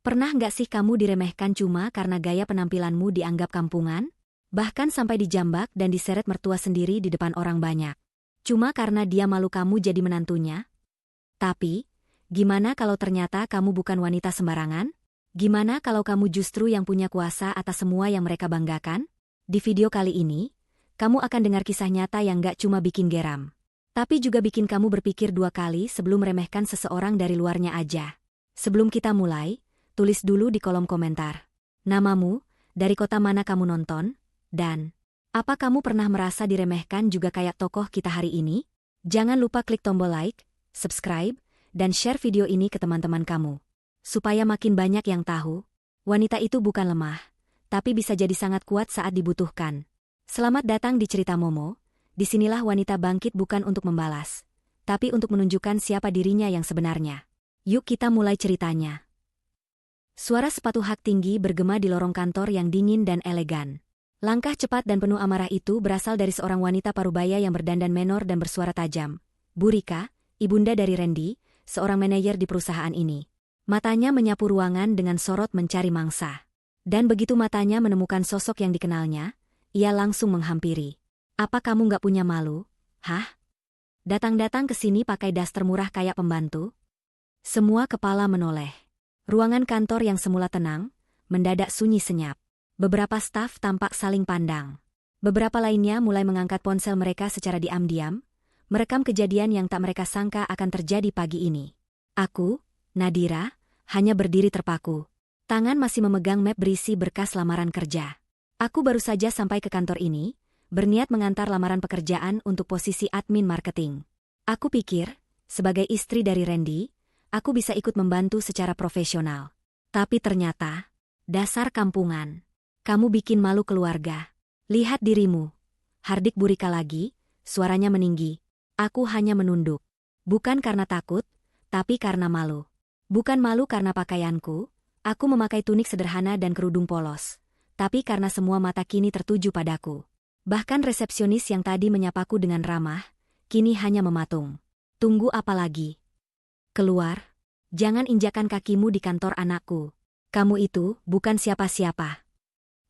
Pernah nggak sih kamu diremehkan cuma karena gaya penampilanmu dianggap kampungan? Bahkan sampai dijambak dan diseret mertua sendiri di depan orang banyak. Cuma karena dia malu kamu jadi menantunya? Tapi, gimana kalau ternyata kamu bukan wanita sembarangan? Gimana kalau kamu justru yang punya kuasa atas semua yang mereka banggakan? Di video kali ini, kamu akan dengar kisah nyata yang gak cuma bikin geram, tapi juga bikin kamu berpikir dua kali sebelum meremehkan seseorang dari luarnya aja. Sebelum kita mulai, tulis dulu di kolom komentar namamu, dari kota mana kamu nonton, dan apa kamu pernah merasa diremehkan juga kayak tokoh kita hari ini? Jangan lupa klik tombol like, subscribe, dan share video ini ke teman-teman kamu. Supaya makin banyak yang tahu, wanita itu bukan lemah, tapi bisa jadi sangat kuat saat dibutuhkan. Selamat datang di cerita Momo. Disinilah wanita bangkit bukan untuk membalas, tapi untuk menunjukkan siapa dirinya yang sebenarnya. Yuk kita mulai ceritanya. Suara sepatu hak tinggi bergema di lorong kantor yang dingin dan elegan. Langkah cepat dan penuh amarah itu berasal dari seorang wanita parubaya yang berdandan menor dan bersuara tajam. Bu Rika, ibunda dari Randy, seorang manajer di perusahaan ini. Matanya menyapu ruangan dengan sorot mencari mangsa. Dan begitu matanya menemukan sosok yang dikenalnya, ia langsung menghampiri. Apa kamu gak punya malu? Hah? Datang-datang ke sini pakai daster murah kayak pembantu? Semua kepala menoleh. Ruangan kantor yang semula tenang, mendadak sunyi senyap. Beberapa staf tampak saling pandang. Beberapa lainnya mulai mengangkat ponsel mereka secara diam-diam, merekam kejadian yang tak mereka sangka akan terjadi pagi ini. Aku, Nadira, hanya berdiri terpaku. Tangan masih memegang map berisi berkas lamaran kerja. Aku baru saja sampai ke kantor ini, berniat mengantar lamaran pekerjaan untuk posisi admin marketing. Aku pikir, sebagai istri dari Randy, aku bisa ikut membantu secara profesional. Tapi ternyata, dasar kampungan. Kamu bikin malu keluarga. Lihat dirimu. Hardik Bu Rika lagi, suaranya meninggi. Aku hanya menunduk. Bukan karena takut, tapi karena malu. Bukan malu karena pakaianku, aku memakai tunik sederhana dan kerudung polos. Tapi karena semua mata kini tertuju padaku. Bahkan resepsionis yang tadi menyapaku dengan ramah, kini hanya mematung. Tunggu apa lagi? Keluar. Jangan injakan kakimu di kantor anakku. Kamu itu bukan siapa-siapa.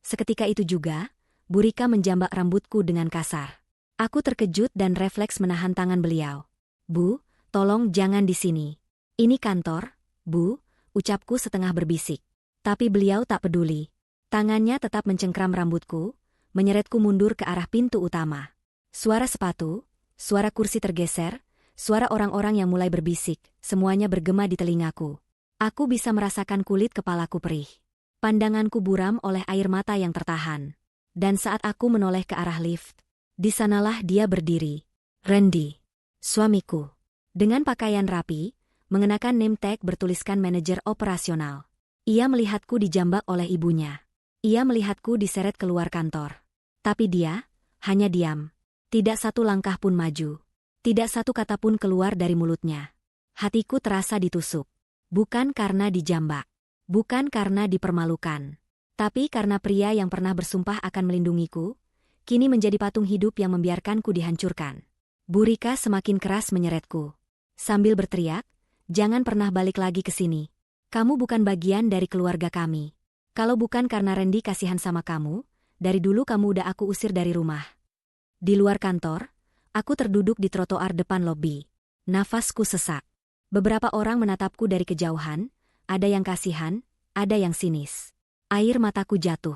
Seketika itu juga, Bu Rika menjambak rambutku dengan kasar. Aku terkejut dan refleks menahan tangan beliau. Bu, tolong jangan di sini. Ini kantor, Bu, ucapku setengah berbisik. Tapi beliau tak peduli. Tangannya tetap mencengkram rambutku, menyeretku mundur ke arah pintu utama. Suara sepatu, suara kursi tergeser, suara orang-orang yang mulai berbisik, semuanya bergema di telingaku. Aku bisa merasakan kulit kepalaku perih. Pandanganku buram oleh air mata yang tertahan. Dan saat aku menoleh ke arah lift, di sanalah dia berdiri. Randy, suamiku. Dengan pakaian rapi, mengenakan name tag bertuliskan manajer operasional. Ia melihatku dijambak oleh ibunya. Ia melihatku diseret keluar kantor. Tapi dia hanya diam. Tidak satu langkah pun maju. Tidak satu kata pun keluar dari mulutnya. Hatiku terasa ditusuk. Bukan karena dijambak. Bukan karena dipermalukan. Tapi karena pria yang pernah bersumpah akan melindungiku, kini menjadi patung hidup yang membiarkanku dihancurkan. Bu Rika semakin keras menyeretku. Sambil berteriak, jangan pernah balik lagi ke sini. Kamu bukan bagian dari keluarga kami. Kalau bukan karena Randy kasihan sama kamu, dari dulu kamu udah aku usir dari rumah. Di luar kantor, aku terduduk di trotoar depan lobi. Nafasku sesak. Beberapa orang menatapku dari kejauhan, ada yang kasihan, ada yang sinis. Air mataku jatuh.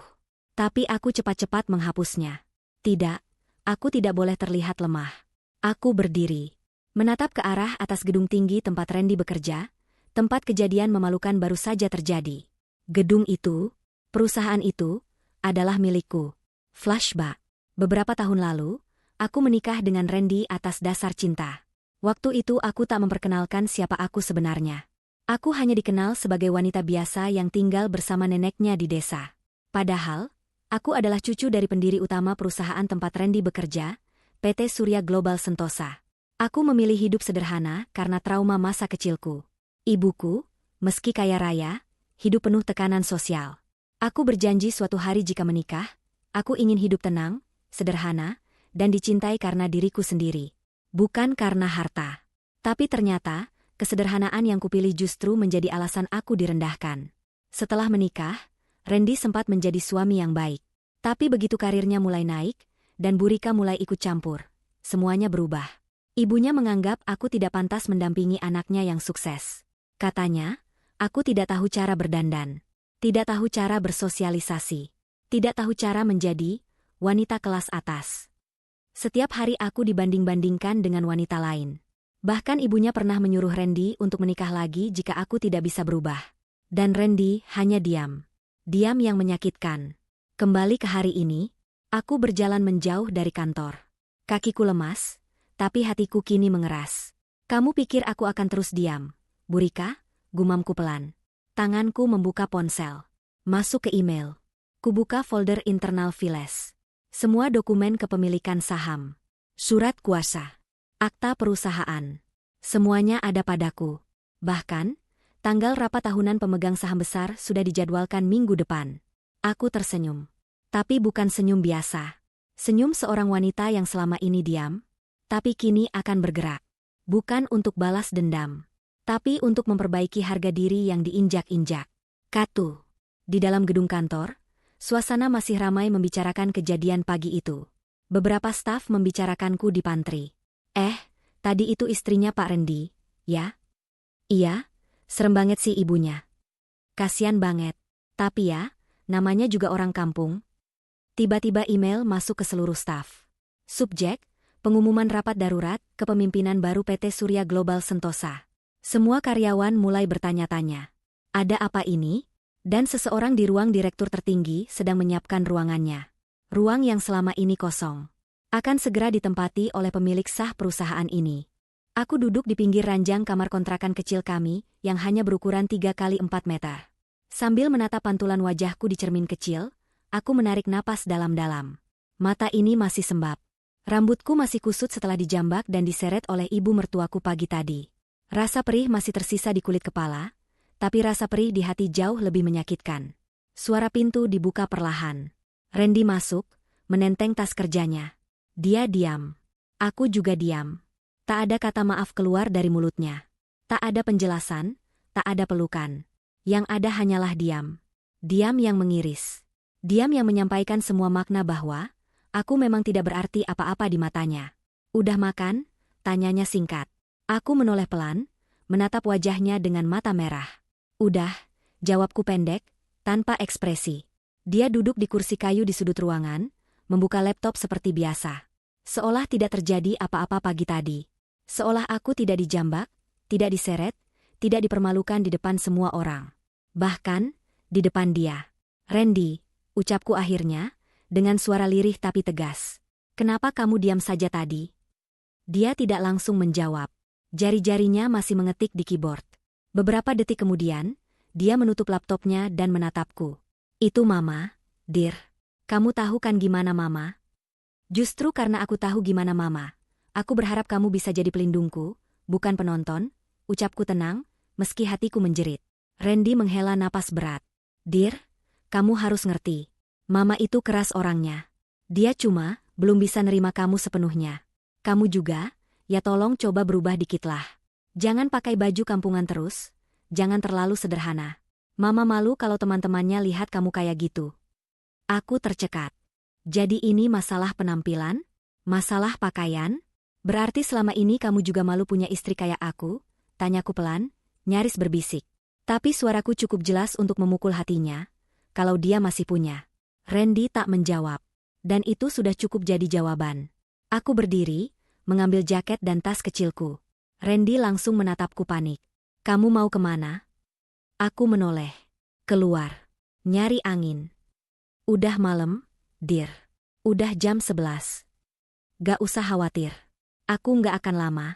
Tapi aku cepat-cepat menghapusnya. Tidak, aku tidak boleh terlihat lemah. Aku berdiri. Menatap ke arah atas gedung tinggi tempat Randy bekerja, tempat kejadian memalukan baru saja terjadi. Gedung itu, perusahaan itu, adalah milikku. Flashback. Beberapa tahun lalu, aku menikah dengan Randy atas dasar cinta. Waktu itu aku tak memperkenalkan siapa aku sebenarnya. Aku hanya dikenal sebagai wanita biasa yang tinggal bersama neneknya di desa. Padahal, aku adalah cucu dari pendiri utama perusahaan tempat Randy bekerja, PT Surya Global Sentosa. Aku memilih hidup sederhana karena trauma masa kecilku. Ibuku, meski kaya raya, hidup penuh tekanan sosial. Aku berjanji suatu hari jika menikah, aku ingin hidup tenang, sederhana, dan dicintai karena diriku sendiri. Bukan karena harta. Tapi ternyata, kesederhanaan yang kupilih justru menjadi alasan aku direndahkan. Setelah menikah, Randy sempat menjadi suami yang baik. Tapi begitu karirnya mulai naik, dan Bu Rika mulai ikut campur, semuanya berubah. Ibunya menganggap aku tidak pantas mendampingi anaknya yang sukses. Katanya, aku tidak tahu cara berdandan, tidak tahu cara bersosialisasi, tidak tahu cara menjadi wanita kelas atas. Setiap hari aku dibanding-bandingkan dengan wanita lain. Bahkan ibunya pernah menyuruh Randy untuk menikah lagi jika aku tidak bisa berubah. Dan Randy hanya diam. Diam yang menyakitkan. Kembali ke hari ini, aku berjalan menjauh dari kantor. Kakiku lemas, tapi hatiku kini mengeras. Kamu pikir aku akan terus diam, Bu Rika? Gumamku pelan. Tanganku membuka ponsel. Masuk ke email. Kubuka folder internal files. Semua dokumen kepemilikan saham. Surat kuasa. Akta perusahaan. Semuanya ada padaku. Bahkan, tanggal rapat tahunan pemegang saham besar sudah dijadwalkan minggu depan. Aku tersenyum. Tapi bukan senyum biasa. Senyum seorang wanita yang selama ini diam, tapi kini akan bergerak. Bukan untuk balas dendam, tapi untuk memperbaiki harga diri yang diinjak-injak. Katu. Di dalam gedung kantor, suasana masih ramai membicarakan kejadian pagi itu. Beberapa staf membicarakanku di pantry. Tadi itu istrinya Pak Randy, ya? Iya, serem banget sih ibunya. Kasian banget. Tapi ya, namanya juga orang kampung. Tiba-tiba email masuk ke seluruh staf. Subjek, pengumuman rapat darurat, kepemimpinan baru PT Surya Global Sentosa. Semua karyawan mulai bertanya-tanya. Ada apa ini? Dan seseorang di ruang direktur tertinggi sedang menyiapkan ruangannya. Ruang yang selama ini kosong akan segera ditempati oleh pemilik sah perusahaan ini. Aku duduk di pinggir ranjang kamar kontrakan kecil kami yang hanya berukuran 3 kali 4 meter. Sambil menatap pantulan wajahku di cermin kecil, aku menarik napas dalam-dalam. Mata ini masih sembab. Rambutku masih kusut setelah dijambak dan diseret oleh ibu mertuaku pagi tadi. Rasa perih masih tersisa di kulit kepala, tapi rasa perih di hati jauh lebih menyakitkan. Suara pintu dibuka perlahan. Randy masuk, menenteng tas kerjanya. Dia diam. Aku juga diam. Tak ada kata maaf keluar dari mulutnya. Tak ada penjelasan, tak ada pelukan. Yang ada hanyalah diam. Diam yang mengiris. Diam yang menyampaikan semua makna bahwa aku memang tidak berarti apa-apa di matanya. Udah makan? Tanyanya singkat. Aku menoleh pelan, menatap wajahnya dengan mata merah. Udah, jawabku pendek, tanpa ekspresi. Dia duduk di kursi kayu di sudut ruangan, membuka laptop seperti biasa. Seolah tidak terjadi apa-apa pagi tadi. Seolah aku tidak dijambak, tidak diseret, tidak dipermalukan di depan semua orang. Bahkan, di depan dia. Randy, ucapku akhirnya, dengan suara lirih tapi tegas. Kenapa kamu diam saja tadi? Dia tidak langsung menjawab. Jari-jarinya masih mengetik di keyboard. Beberapa detik kemudian, dia menutup laptopnya dan menatapku. Itu Mama, Dir. Kamu tahu kan gimana Mama? Justru karena aku tahu gimana Mama, aku berharap kamu bisa jadi pelindungku, bukan penonton, ucapku tenang, meski hatiku menjerit. Randy menghela napas berat. Dir, kamu harus ngerti. Mama itu keras orangnya. Dia cuma belum bisa nerima kamu sepenuhnya. Kamu juga, ya tolong coba berubah dikitlah. Jangan pakai baju kampungan terus, jangan terlalu sederhana. Mama malu kalau teman-temannya lihat kamu kayak gitu. Aku tercekat. Jadi ini masalah penampilan? Masalah pakaian? Berarti selama ini kamu juga malu punya istri kayak aku? Tanyaku pelan, nyaris berbisik. Tapi suaraku cukup jelas untuk memukul hatinya, kalau dia masih punya. Randy tak menjawab. Dan itu sudah cukup jadi jawaban. Aku berdiri, mengambil jaket dan tas kecilku. Randy langsung menatapku panik. Kamu mau kemana? Aku menoleh. Keluar. Nyari angin. Udah malam, Dir. Udah jam 11. Gak usah khawatir. Aku gak akan lama.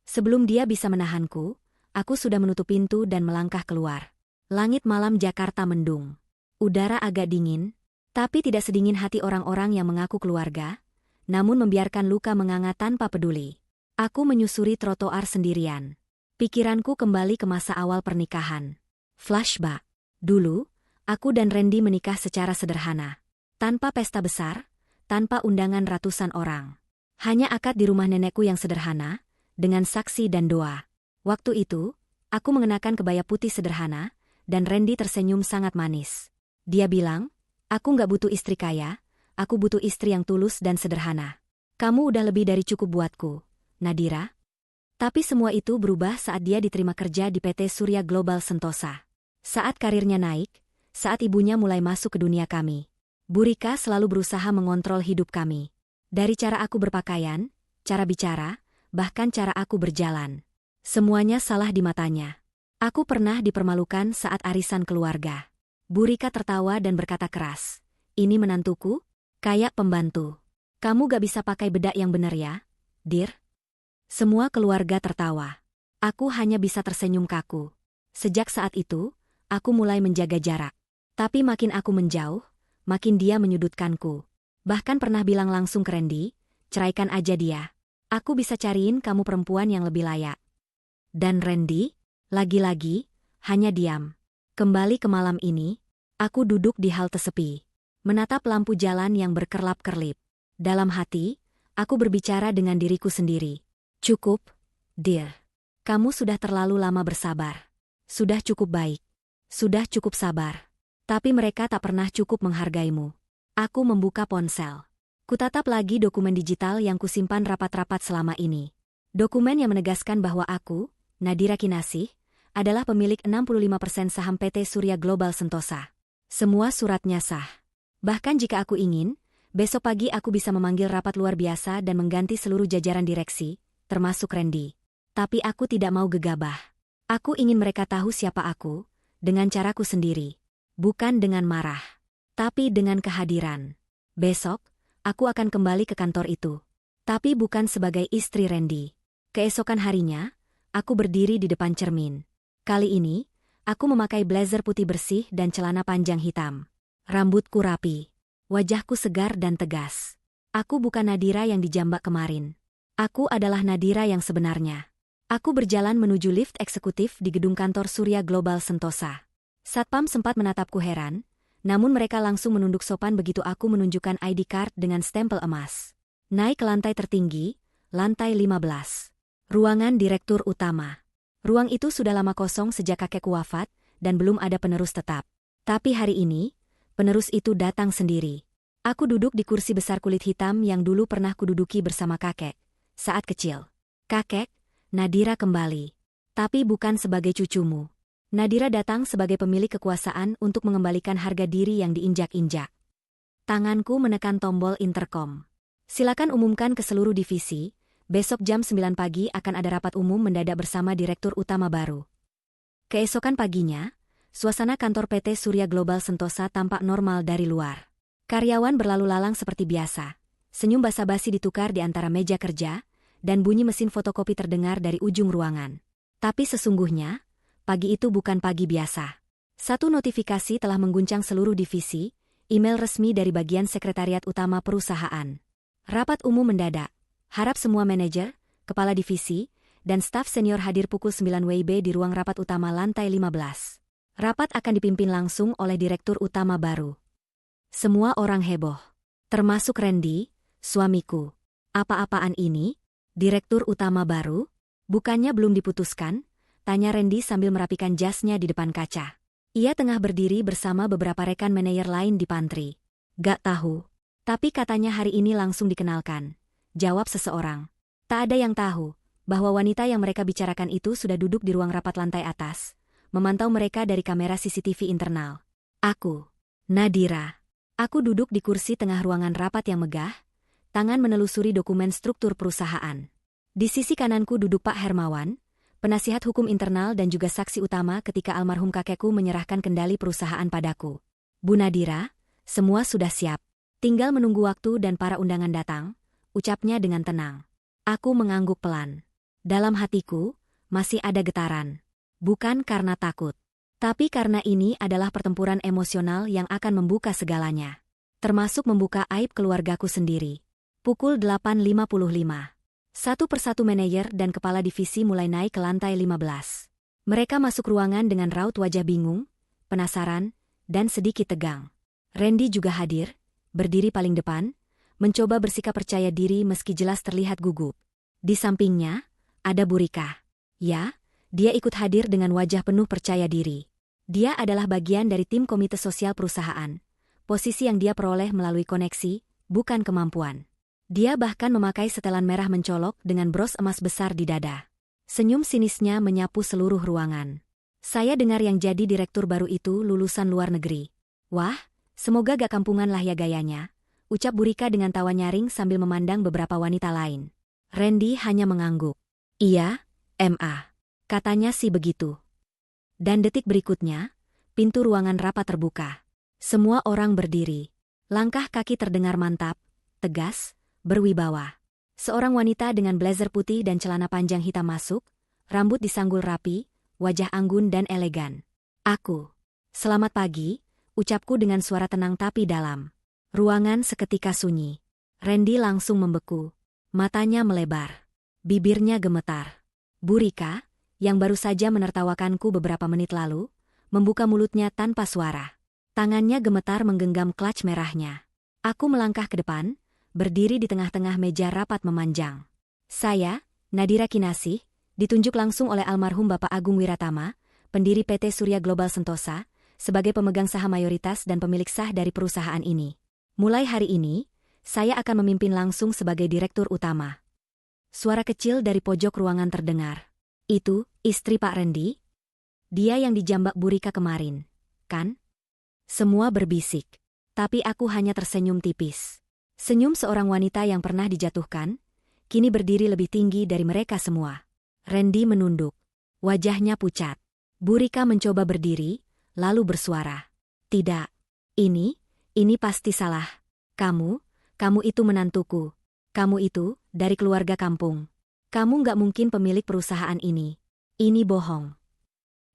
Sebelum dia bisa menahanku, aku sudah menutup pintu dan melangkah keluar. Langit malam Jakarta mendung. Udara agak dingin, tapi tidak sedingin hati orang-orang yang mengaku keluarga, namun membiarkan luka menganga tanpa peduli. Aku menyusuri trotoar sendirian. Pikiranku kembali ke masa awal pernikahan. Flashback. Dulu, aku dan Randy menikah secara sederhana. Tanpa pesta besar, tanpa undangan ratusan orang. Hanya akad di rumah nenekku yang sederhana, dengan saksi dan doa. Waktu itu, aku mengenakan kebaya putih sederhana, dan Randy tersenyum sangat manis. Dia bilang, "Aku nggak butuh istri kaya, aku butuh istri yang tulus dan sederhana. Kamu udah lebih dari cukup buatku, Nadira." Tapi semua itu berubah saat dia diterima kerja di PT Surya Global Sentosa. Saat karirnya naik, saat ibunya mulai masuk ke dunia kami, Bu Rika selalu berusaha mengontrol hidup kami. Dari cara aku berpakaian, cara bicara, bahkan cara aku berjalan. Semuanya salah di matanya. Aku pernah dipermalukan saat arisan keluarga. Bu Rika tertawa dan berkata keras, "Ini menantuku? Kayak pembantu. Kamu gak bisa pakai bedak yang benar ya, Dir?" Semua keluarga tertawa. Aku hanya bisa tersenyum kaku. Sejak saat itu, aku mulai menjaga jarak. Tapi makin aku menjauh, makin dia menyudutkanku. Bahkan pernah bilang langsung ke Randy, "Ceraikan aja dia. Aku bisa cariin kamu perempuan yang lebih layak." Dan Randy, lagi-lagi, hanya diam. Kembali ke malam ini, aku duduk di halte sepi, menatap lampu jalan yang berkerlap-kerlip. Dalam hati, aku berbicara dengan diriku sendiri. "Cukup, Dear. Kamu sudah terlalu lama bersabar. Sudah cukup baik. Sudah cukup sabar." Tapi mereka tak pernah cukup menghargaimu. Aku membuka ponsel. Kutatap lagi dokumen digital yang kusimpan rapat-rapat selama ini. Dokumen yang menegaskan bahwa aku, Nadira Kinasih, adalah pemilik 65% saham PT Surya Global Sentosa. Semua suratnya sah. Bahkan jika aku ingin, besok pagi aku bisa memanggil rapat luar biasa dan mengganti seluruh jajaran direksi, termasuk Randy. Tapi aku tidak mau gegabah. Aku ingin mereka tahu siapa aku, dengan caraku sendiri. Bukan dengan marah, tapi dengan kehadiran. Besok, aku akan kembali ke kantor itu. Tapi bukan sebagai istri Randy. Keesokan harinya, aku berdiri di depan cermin. Kali ini, aku memakai blazer putih bersih dan celana panjang hitam. Rambutku rapi. Wajahku segar dan tegas. Aku bukan Nadira yang dijambak kemarin. Aku adalah Nadira yang sebenarnya. Aku berjalan menuju lift eksekutif di gedung kantor Surya Global Sentosa. Satpam sempat menatapku heran, namun mereka langsung menunduk sopan begitu aku menunjukkan ID card dengan stempel emas. Naik ke lantai tertinggi, lantai 15. Ruangan Direktur Utama. Ruang itu sudah lama kosong sejak kakekku wafat, dan belum ada penerus tetap. Tapi hari ini, penerus itu datang sendiri. Aku duduk di kursi besar kulit hitam yang dulu pernah kududuki bersama kakek, saat kecil. "Kakek, Nadira kembali. Tapi bukan sebagai cucumu. Nadira datang sebagai pemilik kekuasaan untuk mengembalikan harga diri yang diinjak-injak." Tanganku menekan tombol interkom. "Silakan umumkan ke seluruh divisi, besok jam 9 pagi akan ada rapat umum mendadak bersama Direktur Utama baru." Keesokan paginya, suasana kantor PT Surya Global Sentosa tampak normal dari luar. Karyawan berlalu lalang seperti biasa. Senyum basa-basi ditukar di antara meja kerja, dan bunyi mesin fotokopi terdengar dari ujung ruangan. Tapi sesungguhnya, pagi itu bukan pagi biasa. Satu notifikasi telah mengguncang seluruh divisi, email resmi dari bagian sekretariat utama perusahaan. Rapat umum mendadak. Harap semua manajer, kepala divisi, dan staf senior hadir pukul 9 WIB di ruang rapat utama lantai 15. Rapat akan dipimpin langsung oleh Direktur Utama baru. Semua orang heboh. Termasuk Randy, suamiku. "Apa-apaan ini? Direktur Utama baru? Bukannya belum diputuskan?" tanya Randy sambil merapikan jasnya di depan kaca. Ia tengah berdiri bersama beberapa rekan manajer lain di pantry. "Gak tahu. Tapi katanya hari ini langsung dikenalkan," jawab seseorang. Tak ada yang tahu bahwa wanita yang mereka bicarakan itu sudah duduk di ruang rapat lantai atas, memantau mereka dari kamera CCTV internal. Aku, Nadira. Aku duduk di kursi tengah ruangan rapat yang megah, tangan menelusuri dokumen struktur perusahaan. Di sisi kananku duduk Pak Hermawan, penasihat hukum internal dan juga saksi utama ketika almarhum kakekku menyerahkan kendali perusahaan padaku. "Bu Nadira, semua sudah siap. Tinggal menunggu waktu dan para undangan datang," ucapnya dengan tenang. Aku mengangguk pelan. Dalam hatiku, masih ada getaran. Bukan karena takut, tapi karena ini adalah pertempuran emosional yang akan membuka segalanya. Termasuk membuka aib keluargaku sendiri. Pukul 8.55. Satu persatu manajer dan kepala divisi mulai naik ke lantai 15. Mereka masuk ruangan dengan raut wajah bingung, penasaran, dan sedikit tegang. Randy juga hadir, berdiri paling depan, mencoba bersikap percaya diri meski jelas terlihat gugup. Di sampingnya, ada Bu Rika. Ya, dia ikut hadir dengan wajah penuh percaya diri. Dia adalah bagian dari tim komite sosial perusahaan, posisi yang dia peroleh melalui koneksi, bukan kemampuan. Dia bahkan memakai setelan merah mencolok dengan bros emas besar di dada. Senyum sinisnya menyapu seluruh ruangan. Saya dengar yang jadi direktur baru itu lulusan luar negeri. Wah, semoga gak kampungan lah ya gayanya, ucap Bu Rika dengan tawa nyaring sambil memandang beberapa wanita lain. Randy hanya mengangguk. Iya, MA. Katanya sih begitu. Dan detik berikutnya, pintu ruangan rapat terbuka. Semua orang berdiri. Langkah kaki terdengar mantap, tegas, berwibawa. Seorang wanita dengan blazer putih dan celana panjang hitam masuk, rambut disanggul rapi, wajah anggun dan elegan. Aku. Selamat pagi, ucapku dengan suara tenang tapi dalam. Ruangan seketika sunyi. Randy langsung membeku. Matanya melebar. Bibirnya gemetar. Bu Rika, yang baru saja menertawakanku beberapa menit lalu, membuka mulutnya tanpa suara. Tangannya gemetar menggenggam clutch merahnya. Aku melangkah ke depan, berdiri di tengah-tengah meja rapat memanjang. Saya, Nadira Kinasih, ditunjuk langsung oleh almarhum Bapak Agung Wiratama, pendiri PT Surya Global Sentosa, sebagai pemegang saham mayoritas dan pemilik sah dari perusahaan ini. Mulai hari ini, saya akan memimpin langsung sebagai direktur utama. Suara kecil dari pojok ruangan terdengar. Itu, istri Pak Randy? Dia yang dijambak Bu Rika kemarin, kan? Semua berbisik. Tapi aku hanya tersenyum tipis. Senyum seorang wanita yang pernah dijatuhkan, kini berdiri lebih tinggi dari mereka semua. Randy menunduk. Wajahnya pucat. Bu Rika mencoba berdiri, lalu bersuara. Tidak. Ini pasti salah. Kamu itu menantuku. Kamu itu, dari keluarga kampung. Kamu nggak mungkin pemilik perusahaan ini. Ini bohong.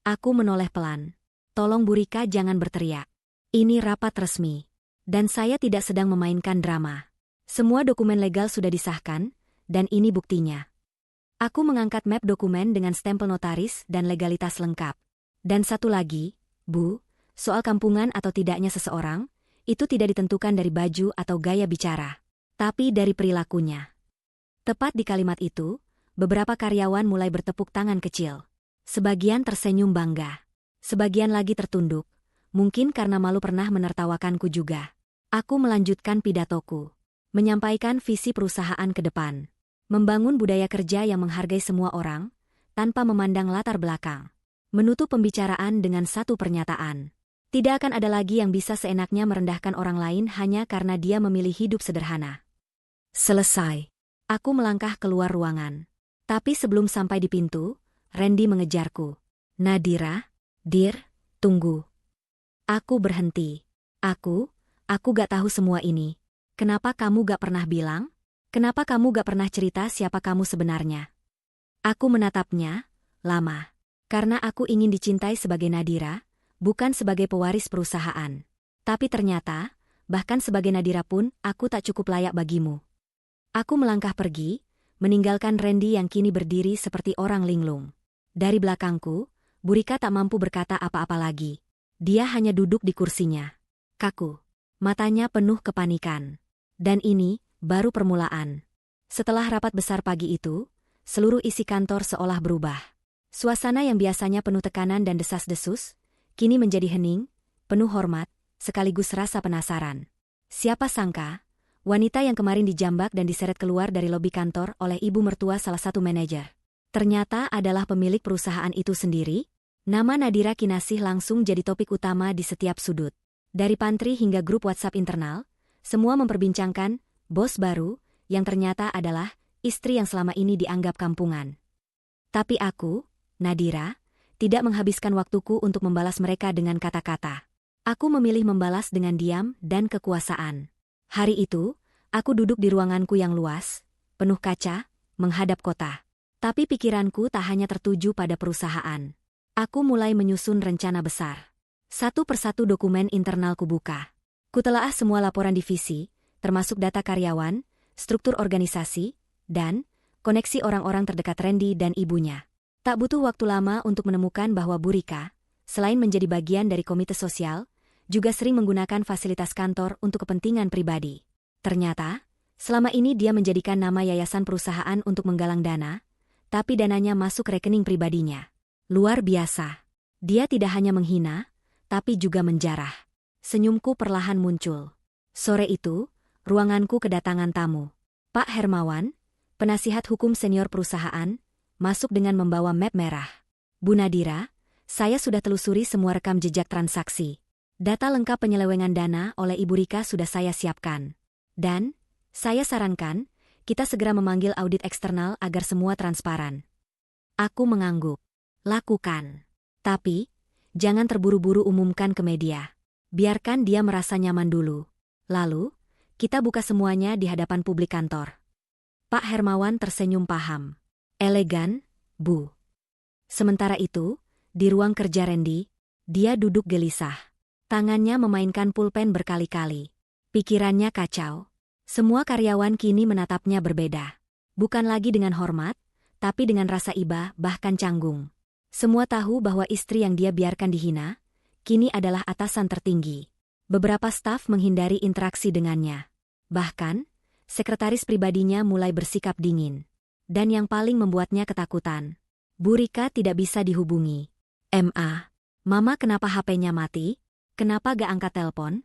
Aku menoleh pelan. Tolong Bu Rika jangan berteriak. Ini rapat resmi. Dan saya tidak sedang memainkan drama. Semua dokumen legal sudah disahkan, dan ini buktinya. Aku mengangkat map dokumen dengan stempel notaris dan legalitas lengkap. Dan satu lagi, Bu, soal kampungan atau tidaknya seseorang, itu tidak ditentukan dari baju atau gaya bicara, tapi dari perilakunya. Tepat di kalimat itu, beberapa karyawan mulai bertepuk tangan kecil. Sebagian tersenyum bangga. Sebagian lagi tertunduk, mungkin karena malu pernah menertawakanku juga. Aku melanjutkan pidatoku. Menyampaikan visi perusahaan ke depan. Membangun budaya kerja yang menghargai semua orang, tanpa memandang latar belakang. Menutup pembicaraan dengan satu pernyataan. Tidak akan ada lagi yang bisa seenaknya merendahkan orang lain hanya karena dia memilih hidup sederhana. Selesai. Aku melangkah keluar ruangan. Tapi sebelum sampai di pintu, Randy mengejarku. Nadira, Dir, tunggu. Aku berhenti. Aku gak tahu semua ini. Kenapa kamu gak pernah bilang? Kenapa kamu gak pernah cerita siapa kamu sebenarnya? Aku menatapnya, lama. Karena aku ingin dicintai sebagai Nadira, bukan sebagai pewaris perusahaan. Tapi ternyata, bahkan sebagai Nadira pun, aku tak cukup layak bagimu. Aku melangkah pergi, meninggalkan Randy yang kini berdiri seperti orang linglung. Dari belakangku, Bu Rika tak mampu berkata apa-apa lagi. Dia hanya duduk di kursinya. Kaku. Matanya penuh kepanikan. Dan ini, baru permulaan. Setelah rapat besar pagi itu, seluruh isi kantor seolah berubah. Suasana yang biasanya penuh tekanan dan desas-desus, kini menjadi hening, penuh hormat, sekaligus rasa penasaran. Siapa sangka, wanita yang kemarin dijambak dan diseret keluar dari lobi kantor oleh ibu mertua salah satu manajer. Ternyata adalah pemilik perusahaan itu sendiri. Nama Nadira Kinasih langsung jadi topik utama di setiap sudut. Dari pantry hingga grup WhatsApp internal, semua memperbincangkan bos baru, yang ternyata adalah istri yang selama ini dianggap kampungan. Tapi aku, Nadira, tidak menghabiskan waktuku untuk membalas mereka dengan kata-kata. Aku memilih membalas dengan diam dan kekuasaan. Hari itu, aku duduk di ruanganku yang luas, penuh kaca, menghadap kota. Tapi pikiranku tak hanya tertuju pada perusahaan. Aku mulai menyusun rencana besar. Satu persatu dokumen internal kubuka. Kutelaah semua laporan divisi, termasuk data karyawan, struktur organisasi, dan koneksi orang-orang terdekat Randy dan ibunya. Tak butuh waktu lama untuk menemukan bahwa Bu Rika, selain menjadi bagian dari komite sosial, juga sering menggunakan fasilitas kantor untuk kepentingan pribadi. Ternyata, selama ini dia menjadikan nama yayasan perusahaan untuk menggalang dana, tapi dananya masuk rekening pribadinya. Luar biasa. Dia tidak hanya menghina, tapi juga menjarah. Senyumku perlahan muncul. Sore itu, ruanganku kedatangan tamu. Pak Hermawan, penasihat hukum senior perusahaan, masuk dengan membawa map merah. Bu Nadira, saya sudah telusuri semua rekam jejak transaksi. Data lengkap penyelewengan dana oleh Ibu Rika sudah saya siapkan. Dan, saya sarankan, kita segera memanggil audit eksternal agar semua transparan. Aku mengangguk. Lakukan. Tapi, jangan terburu-buru umumkan ke media. Biarkan dia merasa nyaman dulu. Lalu, kita buka semuanya di hadapan publik kantor. Pak Hermawan tersenyum paham. Elegan, Bu. Sementara itu, di ruang kerja Randy, dia duduk gelisah. Tangannya memainkan pulpen berkali-kali. Pikirannya kacau. Semua karyawan kini menatapnya berbeda. Bukan lagi dengan hormat, tapi dengan rasa iba bahkan canggung. Semua tahu bahwa istri yang dia biarkan dihina, kini adalah atasan tertinggi. Beberapa staf menghindari interaksi dengannya. Bahkan, sekretaris pribadinya mulai bersikap dingin. Dan yang paling membuatnya ketakutan, Bu Rika tidak bisa dihubungi. Mama kenapa HP-nya mati? Kenapa gak angkat telepon?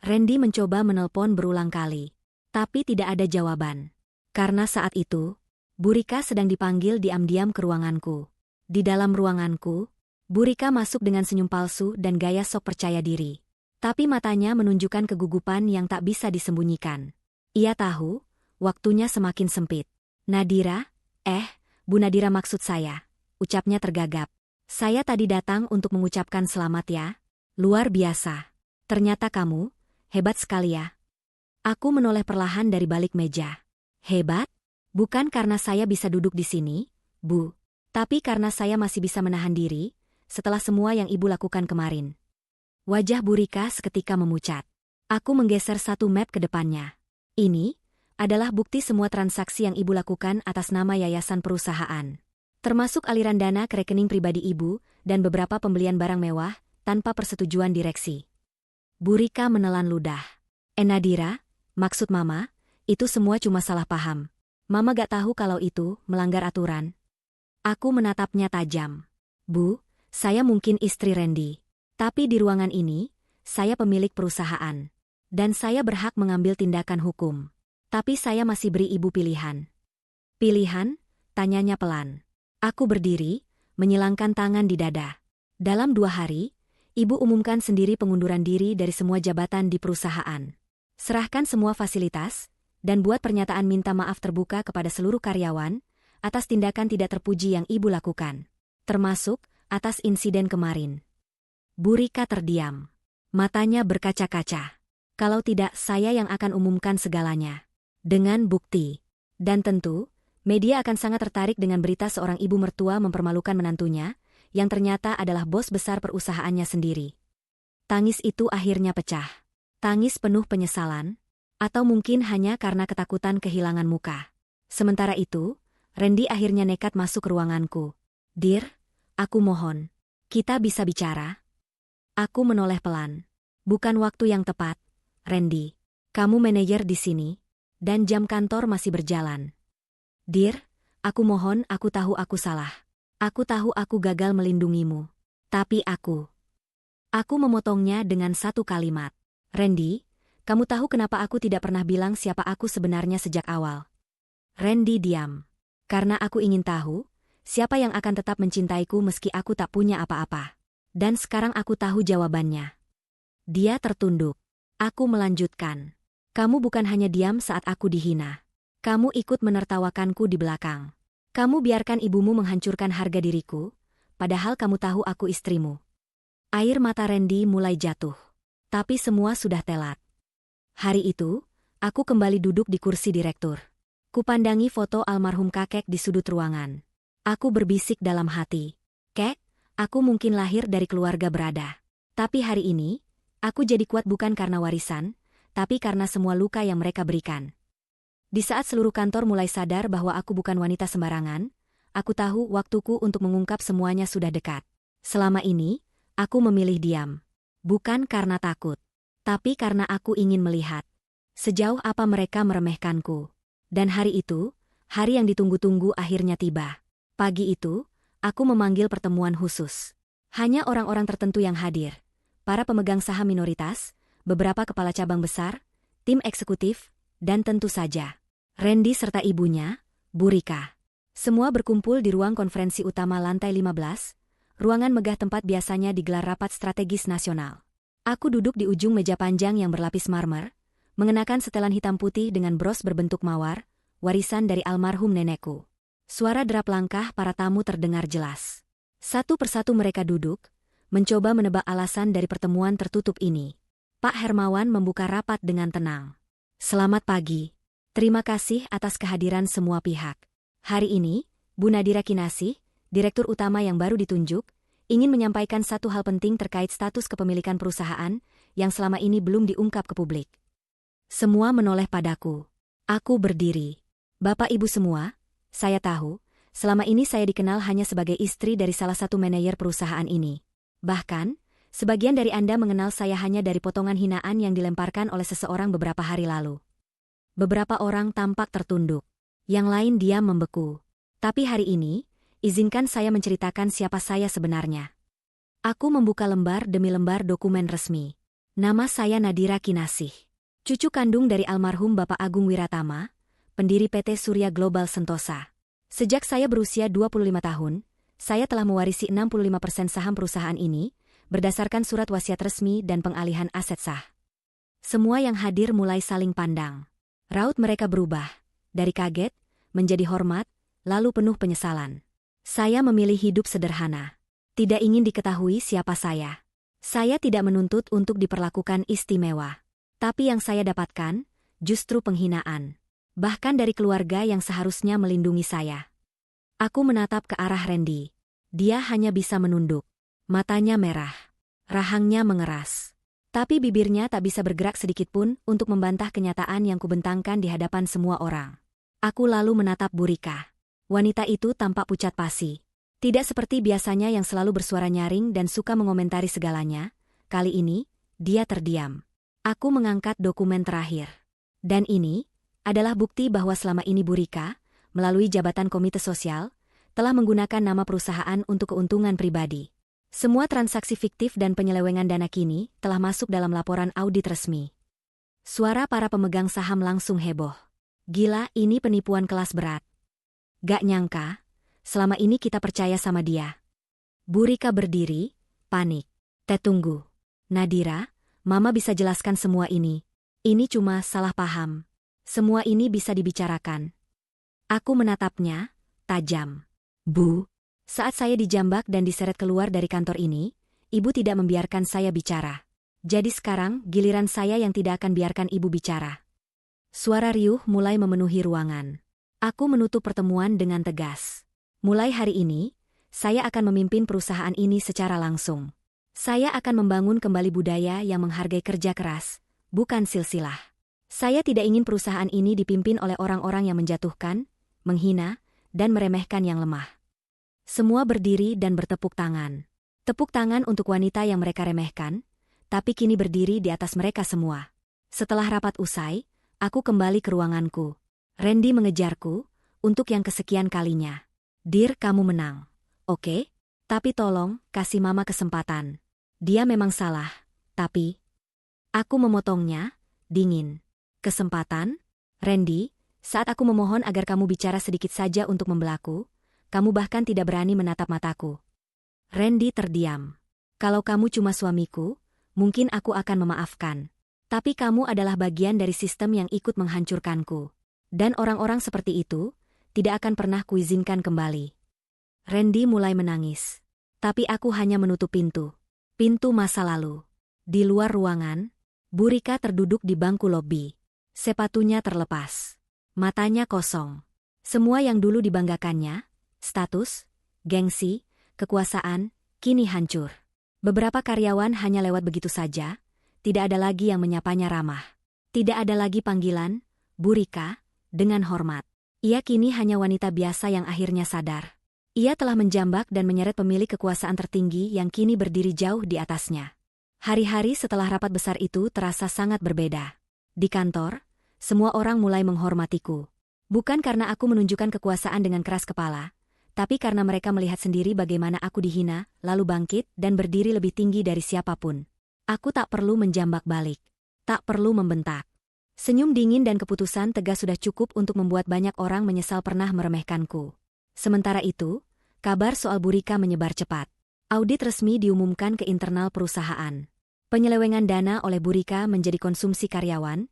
Randy mencoba menelpon berulang kali, tapi tidak ada jawaban. Karena saat itu, Bu Rika sedang dipanggil diam-diam ke ruanganku. Di dalam ruanganku, Bu Rika masuk dengan senyum palsu dan gaya sok percaya diri. Tapi matanya menunjukkan kegugupan yang tak bisa disembunyikan. Ia tahu, waktunya semakin sempit. Nadira, Bu Nadira maksud saya, ucapnya tergagap. Saya tadi datang untuk mengucapkan selamat ya. Luar biasa. Ternyata kamu, hebat sekali ya. Aku menoleh perlahan dari balik meja. Hebat? Bukan karena saya bisa duduk di sini, Bu. Tapi karena saya masih bisa menahan diri, setelah semua yang Ibu lakukan kemarin. Wajah Bu Rika seketika memucat. Aku menggeser satu map ke depannya. Ini adalah bukti semua transaksi yang Ibu lakukan atas nama yayasan perusahaan. Termasuk aliran dana ke rekening pribadi Ibu dan beberapa pembelian barang mewah tanpa persetujuan direksi. Bu Rika menelan ludah. Nadira, maksud Mama, itu semua cuma salah paham. Mama gak tahu kalau itu melanggar aturan. Aku menatapnya tajam. Bu, saya mungkin istri Randy. Tapi di ruangan ini, saya pemilik perusahaan. Dan saya berhak mengambil tindakan hukum. Tapi saya masih beri Ibu pilihan. Pilihan? Tanyanya pelan. Aku berdiri, menyilangkan tangan di dada. Dalam 2 hari, Ibu umumkan sendiri pengunduran diri dari semua jabatan di perusahaan. Serahkan semua fasilitas, dan buat pernyataan minta maaf terbuka kepada seluruh karyawan atas tindakan tidak terpuji yang Ibu lakukan. Termasuk atas insiden kemarin. Bu Rika terdiam. Matanya berkaca-kaca. Kalau tidak, saya yang akan umumkan segalanya. Dengan bukti. Dan tentu, media akan sangat tertarik dengan berita seorang ibu mertua mempermalukan menantunya, yang ternyata adalah bos besar perusahaannya sendiri. Tangis itu akhirnya pecah. Tangis penuh penyesalan, atau mungkin hanya karena ketakutan kehilangan muka. Sementara itu, Randy akhirnya nekat masuk ke ruanganku. Dir, aku mohon, kita bisa bicara? Aku menoleh pelan. Bukan waktu yang tepat, Randy. Kamu manajer di sini, dan jam kantor masih berjalan. Dir, aku mohon, aku tahu aku salah. Aku tahu aku gagal melindungimu. Tapi aku memotongnya dengan satu kalimat. Randy, kamu tahu kenapa aku tidak pernah bilang siapa aku sebenarnya sejak awal? Randy diam. Karena aku ingin tahu, siapa yang akan tetap mencintaiku meski aku tak punya apa-apa. Dan sekarang aku tahu jawabannya. Dia tertunduk. Aku melanjutkan. Kamu bukan hanya diam saat aku dihina. Kamu ikut menertawakanku di belakang. Kamu biarkan ibumu menghancurkan harga diriku, padahal kamu tahu aku istrimu. Air mata Randy mulai jatuh. Tapi semua sudah telat. Hari itu, aku kembali duduk di kursi direktur. Kupandangi foto almarhum kakek di sudut ruangan. Aku berbisik dalam hati. Kek, aku mungkin lahir dari keluarga berada. Tapi hari ini, aku jadi kuat bukan karena warisan, tapi karena semua luka yang mereka berikan. Di saat seluruh kantor mulai sadar bahwa aku bukan wanita sembarangan, aku tahu waktuku untuk mengungkap semuanya sudah dekat. Selama ini, aku memilih diam. Bukan karena takut, tapi karena aku ingin melihat sejauh apa mereka meremehkanku. Dan hari itu, hari yang ditunggu-tunggu akhirnya tiba. Pagi itu, aku memanggil pertemuan khusus. Hanya orang-orang tertentu yang hadir. Para pemegang saham minoritas, beberapa kepala cabang besar, tim eksekutif, dan tentu saja Randy serta ibunya, Bu Rika. Semua berkumpul di ruang konferensi utama lantai 15, ruangan megah tempat biasanya digelar rapat strategis nasional. Aku duduk di ujung meja panjang yang berlapis marmer, mengenakan setelan hitam putih dengan bros berbentuk mawar, warisan dari almarhum nenekku. Suara derap langkah para tamu terdengar jelas. Satu persatu mereka duduk, mencoba menebak alasan dari pertemuan tertutup ini. Pak Hermawan membuka rapat dengan tenang. Selamat pagi. Terima kasih atas kehadiran semua pihak. Hari ini, Bu Nadira Kinasih, Direktur Utama yang baru ditunjuk, ingin menyampaikan satu hal penting terkait status kepemilikan perusahaan yang selama ini belum diungkap ke publik. Semua menoleh padaku. Aku berdiri. Bapak Ibu semua, saya tahu, selama ini saya dikenal hanya sebagai istri dari salah satu manajer perusahaan ini. Bahkan, sebagian dari Anda mengenal saya hanya dari potongan hinaan yang dilemparkan oleh seseorang beberapa hari lalu. Beberapa orang tampak tertunduk. Yang lain diam membeku. Tapi hari ini, izinkan saya menceritakan siapa saya sebenarnya. Aku membuka lembar demi lembar dokumen resmi. Nama saya Nadira Kinasih. Cucu kandung dari almarhum Bapak Agung Wiratama, pendiri PT Surya Global Sentosa. Sejak saya berusia 25 tahun, saya telah mewarisi 65% saham perusahaan ini, berdasarkan surat wasiat resmi dan pengalihan aset sah. Semua yang hadir mulai saling pandang. Raut mereka berubah, dari kaget, menjadi hormat, lalu penuh penyesalan. Saya memilih hidup sederhana. Tidak ingin diketahui siapa saya. Saya tidak menuntut untuk diperlakukan istimewa. Tapi yang saya dapatkan, justru penghinaan. Bahkan dari keluarga yang seharusnya melindungi saya. Aku menatap ke arah Randy. Dia hanya bisa menunduk. Matanya merah. Rahangnya mengeras. Tapi bibirnya tak bisa bergerak sedikitpun untuk membantah kenyataan yang kubentangkan di hadapan semua orang. Aku lalu menatap Bu Rika. Wanita itu tampak pucat pasi. Tidak seperti biasanya yang selalu bersuara nyaring dan suka mengomentari segalanya. Kali ini, dia terdiam. Aku mengangkat dokumen terakhir. Dan ini adalah bukti bahwa selama ini Bu Rika, melalui jabatan komite sosial, telah menggunakan nama perusahaan untuk keuntungan pribadi. Semua transaksi fiktif dan penyelewengan dana kini telah masuk dalam laporan audit resmi. Suara para pemegang saham langsung heboh. Gila, ini penipuan kelas berat. Gak nyangka, selama ini kita percaya sama dia. Bu Rika berdiri, panik. Tunggu. Nadira, Mama bisa jelaskan semua ini. Ini cuma salah paham. Semua ini bisa dibicarakan. Aku menatapnya, tajam. Bu, saat saya dijambak dan diseret keluar dari kantor ini, Ibu tidak membiarkan saya bicara. Jadi sekarang giliran saya yang tidak akan biarkan Ibu bicara. Suara riuh mulai memenuhi ruangan. Aku menutup pertemuan dengan tegas. Mulai hari ini, saya akan memimpin perusahaan ini secara langsung. Saya akan membangun kembali budaya yang menghargai kerja keras, bukan silsilah. Saya tidak ingin perusahaan ini dipimpin oleh orang-orang yang menjatuhkan, menghina, dan meremehkan yang lemah. Semua berdiri dan bertepuk tangan. Tepuk tangan untuk wanita yang mereka remehkan, tapi kini berdiri di atas mereka semua. Setelah rapat usai, aku kembali ke ruanganku. Randy mengejarku, untuk yang kesekian kalinya. Dir, kamu menang. Oke? Tapi tolong, kasih Mama kesempatan. Dia memang salah, tapi... Aku memotongnya, dingin. Kesempatan? Randy, saat aku memohon agar kamu bicara sedikit saja untuk membelaku, kamu bahkan tidak berani menatap mataku. Randy terdiam. Kalau kamu cuma suamiku, mungkin aku akan memaafkan. Tapi kamu adalah bagian dari sistem yang ikut menghancurkanku. Dan orang-orang seperti itu, tidak akan pernah kuizinkan kembali. Randy mulai menangis. Tapi aku hanya menutup pintu. Pintu masa lalu. Di luar ruangan, Bu Rika terduduk di bangku lobi. Sepatunya terlepas. Matanya kosong. Semua yang dulu dibanggakannya, status, gengsi, kekuasaan, kini hancur. Beberapa karyawan hanya lewat begitu saja, tidak ada lagi yang menyapanya ramah. Tidak ada lagi panggilan, Bu Rika, dengan hormat. Ia kini hanya wanita biasa yang akhirnya sadar. Ia telah menjambak dan menyeret pemilik kekuasaan tertinggi yang kini berdiri jauh di atasnya. Hari-hari setelah rapat besar itu terasa sangat berbeda. Di kantor, semua orang mulai menghormatiku. Bukan karena aku menunjukkan kekuasaan dengan keras kepala, tapi karena mereka melihat sendiri bagaimana aku dihina, lalu bangkit dan berdiri lebih tinggi dari siapapun. Aku tak perlu menjambak balik. Tak perlu membentak. Senyum dingin dan keputusan tegas sudah cukup untuk membuat banyak orang menyesal pernah meremehkanku. Sementara itu, kabar soal Burika menyebar cepat. Audit resmi diumumkan ke internal perusahaan. Penyelewengan dana oleh Burika menjadi konsumsi karyawan,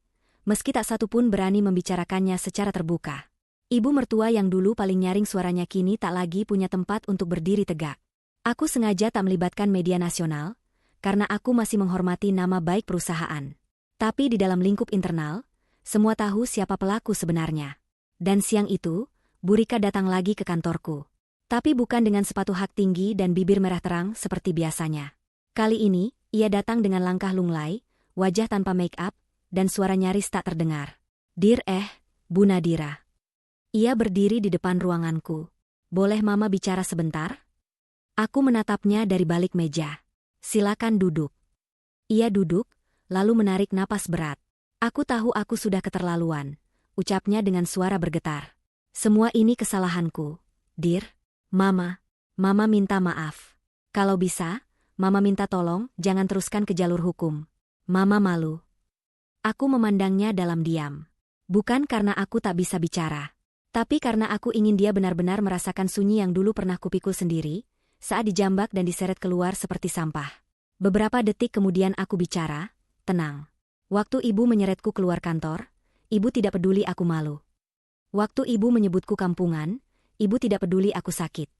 meski tak satu pun berani membicarakannya secara terbuka. Ibu mertua yang dulu paling nyaring suaranya kini tak lagi punya tempat untuk berdiri tegak. Aku sengaja tak melibatkan media nasional, karena aku masih menghormati nama baik perusahaan. Tapi di dalam lingkup internal, semua tahu siapa pelaku sebenarnya. Dan siang itu, Burika datang lagi ke kantorku. Tapi bukan dengan sepatu hak tinggi dan bibir merah terang seperti biasanya. Kali ini, ia datang dengan langkah lunglai, wajah tanpa make-up, dan suara nyaris tak terdengar. "Dir Bu Nadira." Ia berdiri di depan ruanganku. "Boleh Mama bicara sebentar?" Aku menatapnya dari balik meja. "Silakan duduk." Ia duduk, lalu menarik napas berat. "Aku tahu aku sudah keterlaluan," ucapnya dengan suara bergetar. "Semua ini kesalahanku, Dir. Mama minta maaf. Kalau bisa, Mama minta tolong jangan teruskan ke jalur hukum. Mama malu." Aku memandangnya dalam diam. Bukan karena aku tak bisa bicara, tapi karena aku ingin dia benar-benar merasakan sunyi yang dulu pernah kupikul sendiri, saat dijambak dan diseret keluar seperti sampah. Beberapa detik kemudian aku bicara, "Tenang. Waktu ibu menyeretku keluar kantor, ibu tidak peduli aku malu. Waktu ibu menyebutku kampungan, ibu tidak peduli aku sakit.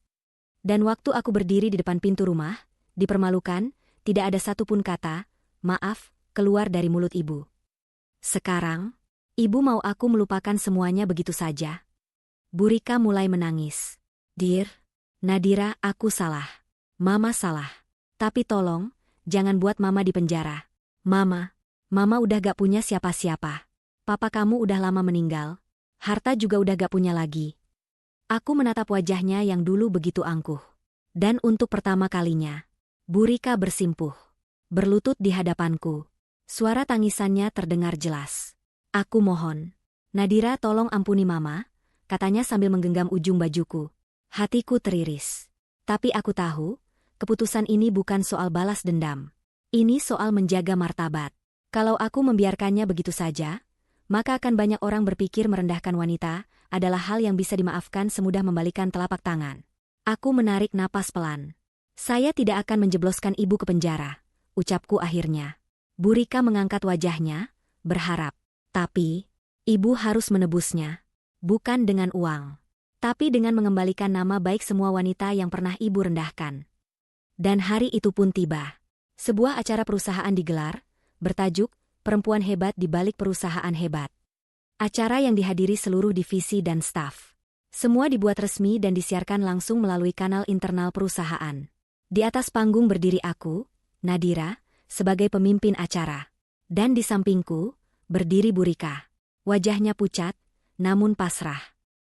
Dan waktu aku berdiri di depan pintu rumah, dipermalukan, tidak ada satupun kata, maaf, keluar dari mulut ibu. Sekarang, ibu mau aku melupakan semuanya begitu saja?" Burika mulai menangis. "Dir, Nadira, aku salah. Mama salah. Tapi tolong, jangan buat Mama di penjara. Mama udah gak punya siapa-siapa. Papa kamu udah lama meninggal. Harta juga udah gak punya lagi." Aku menatap wajahnya yang dulu begitu angkuh. Dan untuk pertama kalinya, Burika bersimpuh. Berlutut di hadapanku. Suara tangisannya terdengar jelas. "Aku mohon. Nadira, tolong ampuni Mama," katanya sambil menggenggam ujung bajuku. Hatiku teriris. Tapi aku tahu, keputusan ini bukan soal balas dendam. Ini soal menjaga martabat. Kalau aku membiarkannya begitu saja, maka akan banyak orang berpikir merendahkan wanita adalah hal yang bisa dimaafkan semudah membalikan telapak tangan. Aku menarik napas pelan. "Saya tidak akan menjebloskan ibu ke penjara," ucapku akhirnya. Burika mengangkat wajahnya, berharap. "Tapi, ibu harus menebusnya. Bukan dengan uang, tapi dengan mengembalikan nama baik semua wanita yang pernah ibu rendahkan." Dan hari itu pun tiba. Sebuah acara perusahaan digelar, bertajuk "Perempuan Hebat di Balik Perusahaan Hebat". Acara yang dihadiri seluruh divisi dan staf. Semua dibuat resmi dan disiarkan langsung melalui kanal internal perusahaan. Di atas panggung berdiri aku, Nadira, sebagai pemimpin acara. Dan di sampingku, berdiri Burika. Wajahnya pucat, namun pasrah.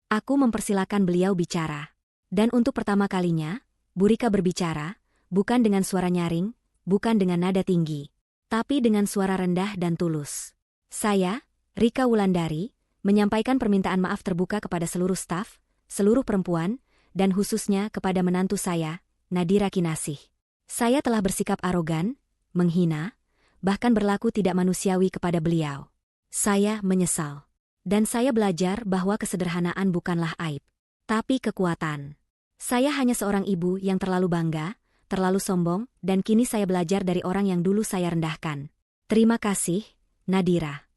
Aku mempersilakan beliau bicara. Dan untuk pertama kalinya, Burika berbicara, bukan dengan suara nyaring, bukan dengan nada tinggi, tapi dengan suara rendah dan tulus. "Saya, Rika Wulandari, menyampaikan permintaan maaf terbuka kepada seluruh staf, seluruh perempuan, dan khususnya kepada menantu saya, Nadira Kinasih. Saya telah bersikap arogan, menghina, bahkan berlaku tidak manusiawi kepada beliau. Saya menyesal. Dan saya belajar bahwa kesederhanaan bukanlah aib, tapi kekuatan. Saya hanya seorang ibu yang terlalu bangga, terlalu sombong, dan kini saya belajar dari orang yang dulu saya rendahkan. Terima kasih, Nadira."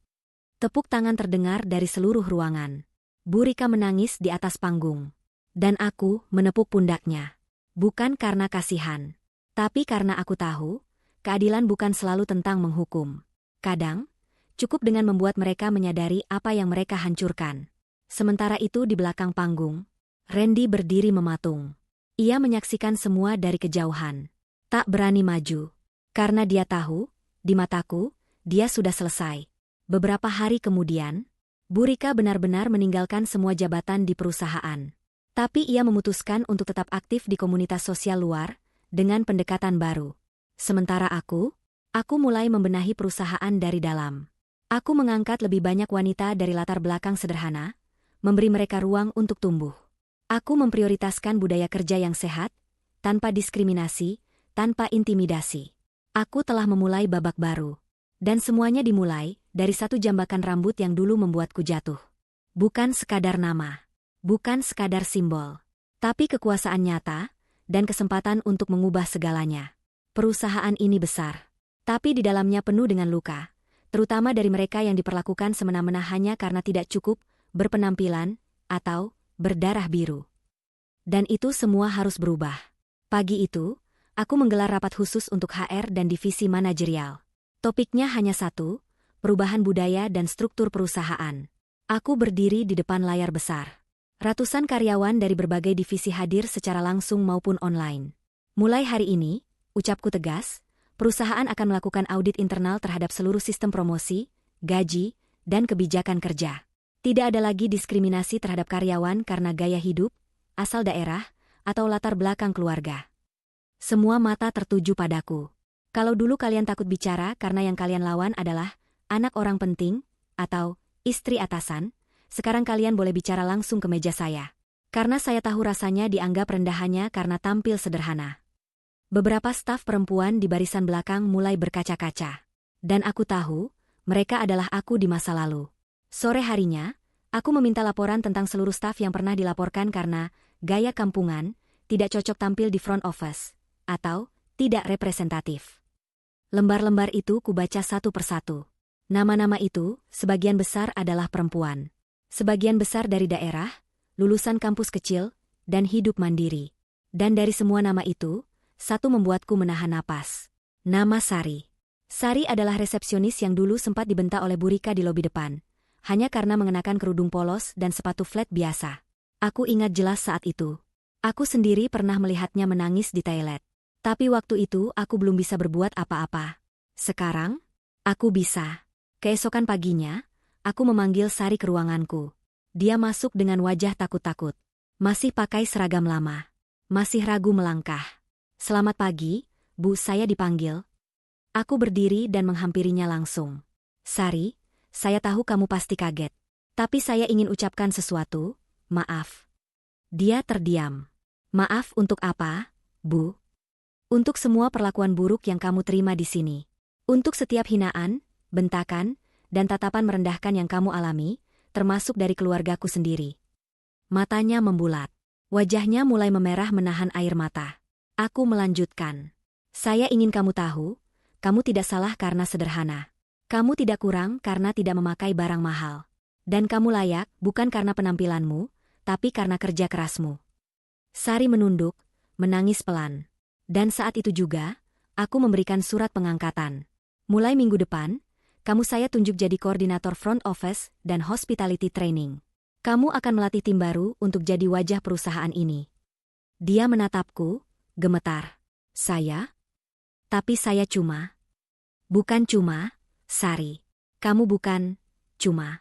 Tepuk tangan terdengar dari seluruh ruangan. Burika menangis di atas panggung. Dan aku menepuk pundaknya. Bukan karena kasihan, tapi karena aku tahu, keadilan bukan selalu tentang menghukum. Kadang, cukup dengan membuat mereka menyadari apa yang mereka hancurkan. Sementara itu di belakang panggung, Randy berdiri mematung. Ia menyaksikan semua dari kejauhan. Tak berani maju. Karena dia tahu, di mataku, dia sudah selesai. Beberapa hari kemudian, Burika benar-benar meninggalkan semua jabatan di perusahaan. Tapi ia memutuskan untuk tetap aktif di komunitas sosial luar, dengan pendekatan baru. Sementara aku mulai membenahi perusahaan dari dalam. Aku mengangkat lebih banyak wanita dari latar belakang sederhana, memberi mereka ruang untuk tumbuh. Aku memprioritaskan budaya kerja yang sehat, tanpa diskriminasi, tanpa intimidasi. Aku telah memulai babak baru. Dan semuanya dimulai dari satu jambakan rambut yang dulu membuatku jatuh. Bukan sekadar nama. Bukan sekadar simbol. Tapi kekuasaan nyata dan kesempatan untuk mengubah segalanya. Perusahaan ini besar. Tapi di dalamnya penuh dengan luka. Terutama dari mereka yang diperlakukan semena-mena hanya karena tidak cukup berpenampilan atau berdarah biru. Dan itu semua harus berubah. Pagi itu, aku menggelar rapat khusus untuk HR dan divisi manajerial. Topiknya hanya satu, perubahan budaya dan struktur perusahaan. Aku berdiri di depan layar besar. Ratusan karyawan dari berbagai divisi hadir secara langsung maupun online. Mulai hari ini, ucapku tegas, perusahaan akan melakukan audit internal terhadap seluruh sistem promosi, gaji, dan kebijakan kerja. Tidak ada lagi diskriminasi terhadap karyawan karena gaya hidup, asal daerah, atau latar belakang keluarga. Semua mata tertuju padaku. Kalau dulu kalian takut bicara karena yang kalian lawan adalah anak orang penting atau istri atasan, sekarang kalian boleh bicara langsung ke meja saya. Karena saya tahu rasanya dianggap rendahannya karena tampil sederhana. Beberapa staf perempuan di barisan belakang mulai berkaca-kaca. Dan aku tahu, mereka adalah aku di masa lalu. Sore harinya, aku meminta laporan tentang seluruh staf yang pernah dilaporkan karena gaya kampungan, tidak cocok tampil di front office, atau tidak representatif. Lembar-lembar itu kubaca satu persatu. Nama-nama itu, sebagian besar adalah perempuan. Sebagian besar dari daerah, lulusan kampus kecil, dan hidup mandiri. Dan dari semua nama itu, satu membuatku menahan napas. Nama Sari. Sari adalah resepsionis yang dulu sempat dibentak oleh Bu Rika di lobi depan, hanya karena mengenakan kerudung polos dan sepatu flat biasa. Aku ingat jelas saat itu. Aku sendiri pernah melihatnya menangis di toilet. Tapi waktu itu aku belum bisa berbuat apa-apa. Sekarang, aku bisa. Keesokan paginya, aku memanggil Sari ke ruanganku. Dia masuk dengan wajah takut-takut. Masih pakai seragam lama. Masih ragu melangkah. Selamat pagi, Bu, saya dipanggil. Aku berdiri dan menghampirinya langsung. Sari, saya tahu kamu pasti kaget. Tapi saya ingin ucapkan sesuatu, maaf. Dia terdiam. Maaf untuk apa, Bu? Untuk semua perlakuan buruk yang kamu terima di sini. Untuk setiap hinaan, bentakan, dan tatapan merendahkan yang kamu alami, termasuk dari keluargaku sendiri. Matanya membulat. Wajahnya mulai memerah menahan air mata. Aku melanjutkan. Saya ingin kamu tahu, kamu tidak salah karena sederhana. Kamu tidak kurang karena tidak memakai barang mahal. Dan kamu layak bukan karena penampilanmu, tapi karena kerja kerasmu. Sari menunduk, menangis pelan. Dan saat itu juga, aku memberikan surat pengangkatan. Mulai minggu depan, kamu saya tunjuk jadi koordinator front office dan hospitality training. Kamu akan melatih tim baru untuk jadi wajah perusahaan ini. Dia menatapku, gemetar. Saya? Tapi saya cuma. Bukan cuma, Sari. Kamu bukan, cuma.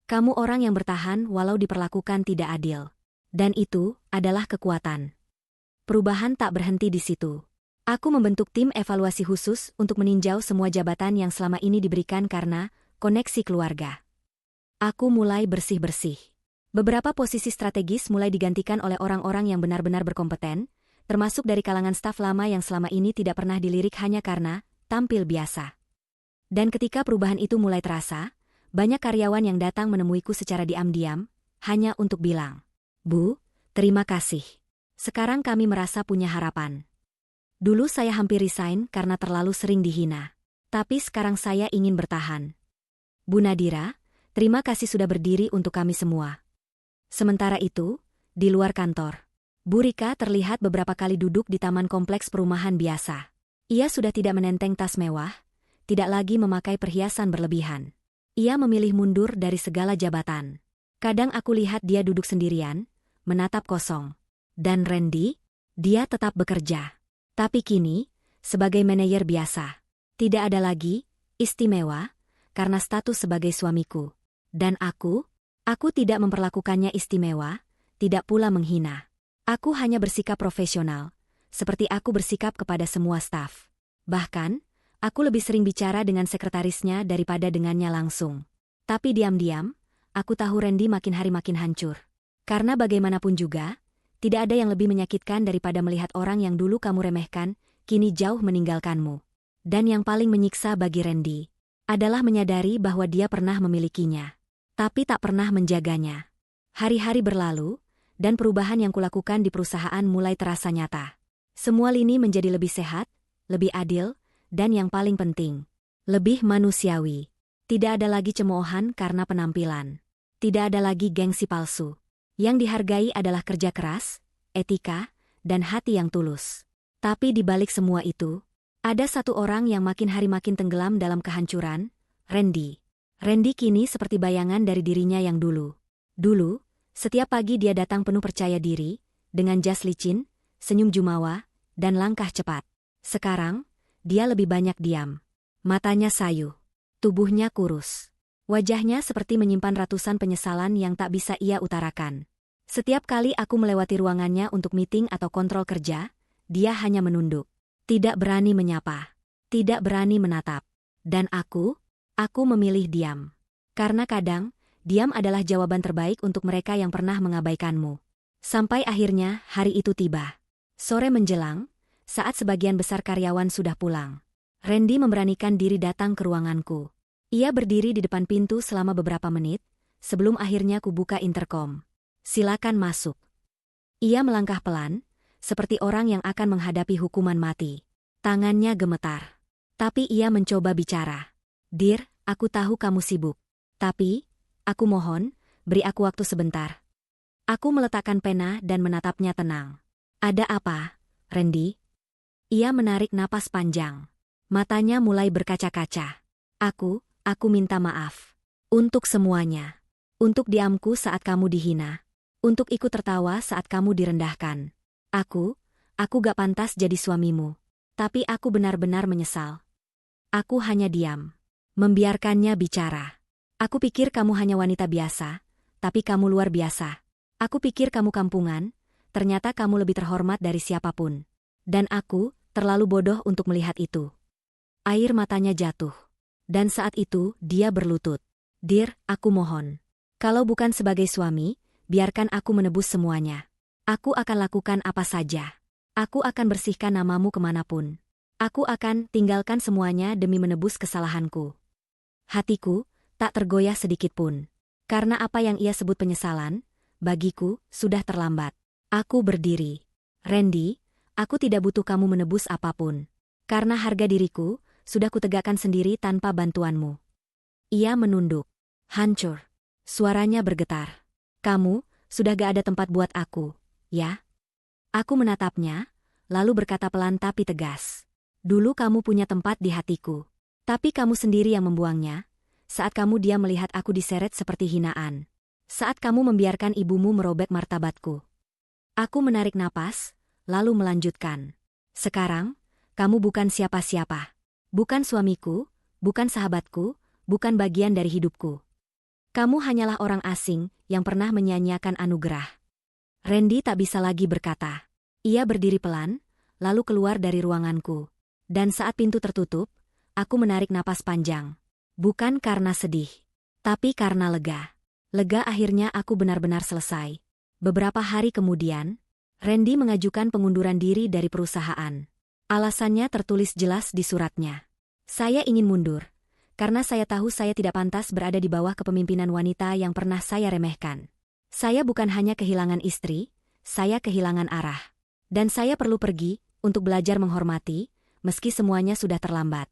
Kamu orang yang bertahan walau diperlakukan tidak adil. Dan itu adalah kekuatan. Perubahan tak berhenti di situ. Aku membentuk tim evaluasi khusus untuk meninjau semua jabatan yang selama ini diberikan karena koneksi keluarga. Aku mulai bersih-bersih. Beberapa posisi strategis mulai digantikan oleh orang-orang yang benar-benar berkompeten, termasuk dari kalangan staf lama yang selama ini tidak pernah dilirik hanya karena tampil biasa. Dan ketika perubahan itu mulai terasa, banyak karyawan yang datang menemuiku secara diam-diam, hanya untuk bilang, Bu, terima kasih. Sekarang kami merasa punya harapan. Dulu saya hampir resign karena terlalu sering dihina. Tapi sekarang saya ingin bertahan. Bu Nadira, terima kasih sudah berdiri untuk kami semua. Sementara itu, di luar kantor, Bu Rika terlihat beberapa kali duduk di taman kompleks perumahan biasa. Ia sudah tidak menenteng tas mewah, tidak lagi memakai perhiasan berlebihan. Ia memilih mundur dari segala jabatan. Kadang aku lihat dia duduk sendirian, menatap kosong. Dan Randy, dia tetap bekerja. Tapi kini, sebagai manajer biasa, tidak ada lagi istimewa karena status sebagai suamiku. Dan aku tidak memperlakukannya istimewa, tidak pula menghina. Aku hanya bersikap profesional, seperti aku bersikap kepada semua staf. Bahkan, aku lebih sering bicara dengan sekretarisnya daripada dengannya langsung. Tapi diam-diam, aku tahu Randy makin hari makin hancur. Karena bagaimanapun juga, tidak ada yang lebih menyakitkan daripada melihat orang yang dulu kamu remehkan, kini jauh meninggalkanmu. Dan yang paling menyiksa bagi Randy adalah menyadari bahwa dia pernah memilikinya, tapi tak pernah menjaganya. Hari-hari berlalu, dan perubahan yang kulakukan di perusahaan mulai terasa nyata. Semua lini menjadi lebih sehat, lebih adil, dan yang paling penting, lebih manusiawi. Tidak ada lagi cemoohan karena penampilan. Tidak ada lagi gengsi palsu. Yang dihargai adalah kerja keras, etika, dan hati yang tulus. Tapi di balik semua itu, ada satu orang yang makin hari makin tenggelam dalam kehancuran, Randy. Randy kini seperti bayangan dari dirinya yang dulu. Dulu, setiap pagi dia datang penuh percaya diri, dengan jas licin, senyum jumawa, dan langkah cepat. Sekarang, dia lebih banyak diam. Matanya sayu. Tubuhnya kurus. Wajahnya seperti menyimpan ratusan penyesalan yang tak bisa ia utarakan. Setiap kali aku melewati ruangannya untuk meeting atau kontrol kerja, dia hanya menunduk. Tidak berani menyapa. Tidak berani menatap. Dan aku memilih diam. Karena kadang, diam adalah jawaban terbaik untuk mereka yang pernah mengabaikanmu. Sampai akhirnya hari itu tiba. Sore menjelang, saat sebagian besar karyawan sudah pulang. Randy memberanikan diri datang ke ruanganku. Ia berdiri di depan pintu selama beberapa menit, sebelum akhirnya kubuka interkom. Silakan masuk. Ia melangkah pelan, seperti orang yang akan menghadapi hukuman mati. Tangannya gemetar. Tapi ia mencoba bicara. Dear, aku tahu kamu sibuk. Tapi, aku mohon, beri aku waktu sebentar. Aku meletakkan pena dan menatapnya tenang. Ada apa, Randy? Ia menarik napas panjang. Matanya mulai berkaca-kaca. Aku minta maaf. Untuk semuanya. Untuk diamku saat kamu dihina. Untuk ikut tertawa saat kamu direndahkan. Aku gak pantas jadi suamimu. Tapi aku benar-benar menyesal. Aku hanya diam. Membiarkannya bicara. Aku pikir kamu hanya wanita biasa, tapi kamu luar biasa. Aku pikir kamu kampungan, ternyata kamu lebih terhormat dari siapapun. Dan aku terlalu bodoh untuk melihat itu. Air matanya jatuh. Dan saat itu dia berlutut. Dear, aku mohon. Kalau bukan sebagai suami, biarkan aku menebus semuanya. Aku akan lakukan apa saja. Aku akan bersihkan namamu kemanapun. Aku akan tinggalkan semuanya demi menebus kesalahanku. Hatiku tak tergoyah sedikitpun. Karena apa yang ia sebut penyesalan, bagiku sudah terlambat. Aku berdiri. Randy, aku tidak butuh kamu menebus apapun. Karena harga diriku sudah kutegakkan sendiri tanpa bantuanmu. Ia menunduk. Hancur. Suaranya bergetar. Kamu sudah gak ada tempat buat aku, ya? Aku menatapnya, lalu berkata pelan tapi tegas. Dulu kamu punya tempat di hatiku. Tapi kamu sendiri yang membuangnya, saat kamu diam melihat aku diseret seperti hinaan. Saat kamu membiarkan ibumu merobek martabatku. Aku menarik napas, lalu melanjutkan. Sekarang, kamu bukan siapa-siapa. Bukan suamiku, bukan sahabatku, bukan bagian dari hidupku. Kamu hanyalah orang asing yang pernah menyia-nyiakan anugerah. Randy tak bisa lagi berkata. Ia berdiri pelan, lalu keluar dari ruanganku. Dan saat pintu tertutup, aku menarik napas panjang. Bukan karena sedih, tapi karena lega. Lega akhirnya aku benar-benar selesai. Beberapa hari kemudian, Randy mengajukan pengunduran diri dari perusahaan. Alasannya tertulis jelas di suratnya. Saya ingin mundur, karena saya tahu saya tidak pantas berada di bawah kepemimpinan wanita yang pernah saya remehkan. Saya bukan hanya kehilangan istri, saya kehilangan arah. Dan saya perlu pergi untuk belajar menghormati, meski semuanya sudah terlambat.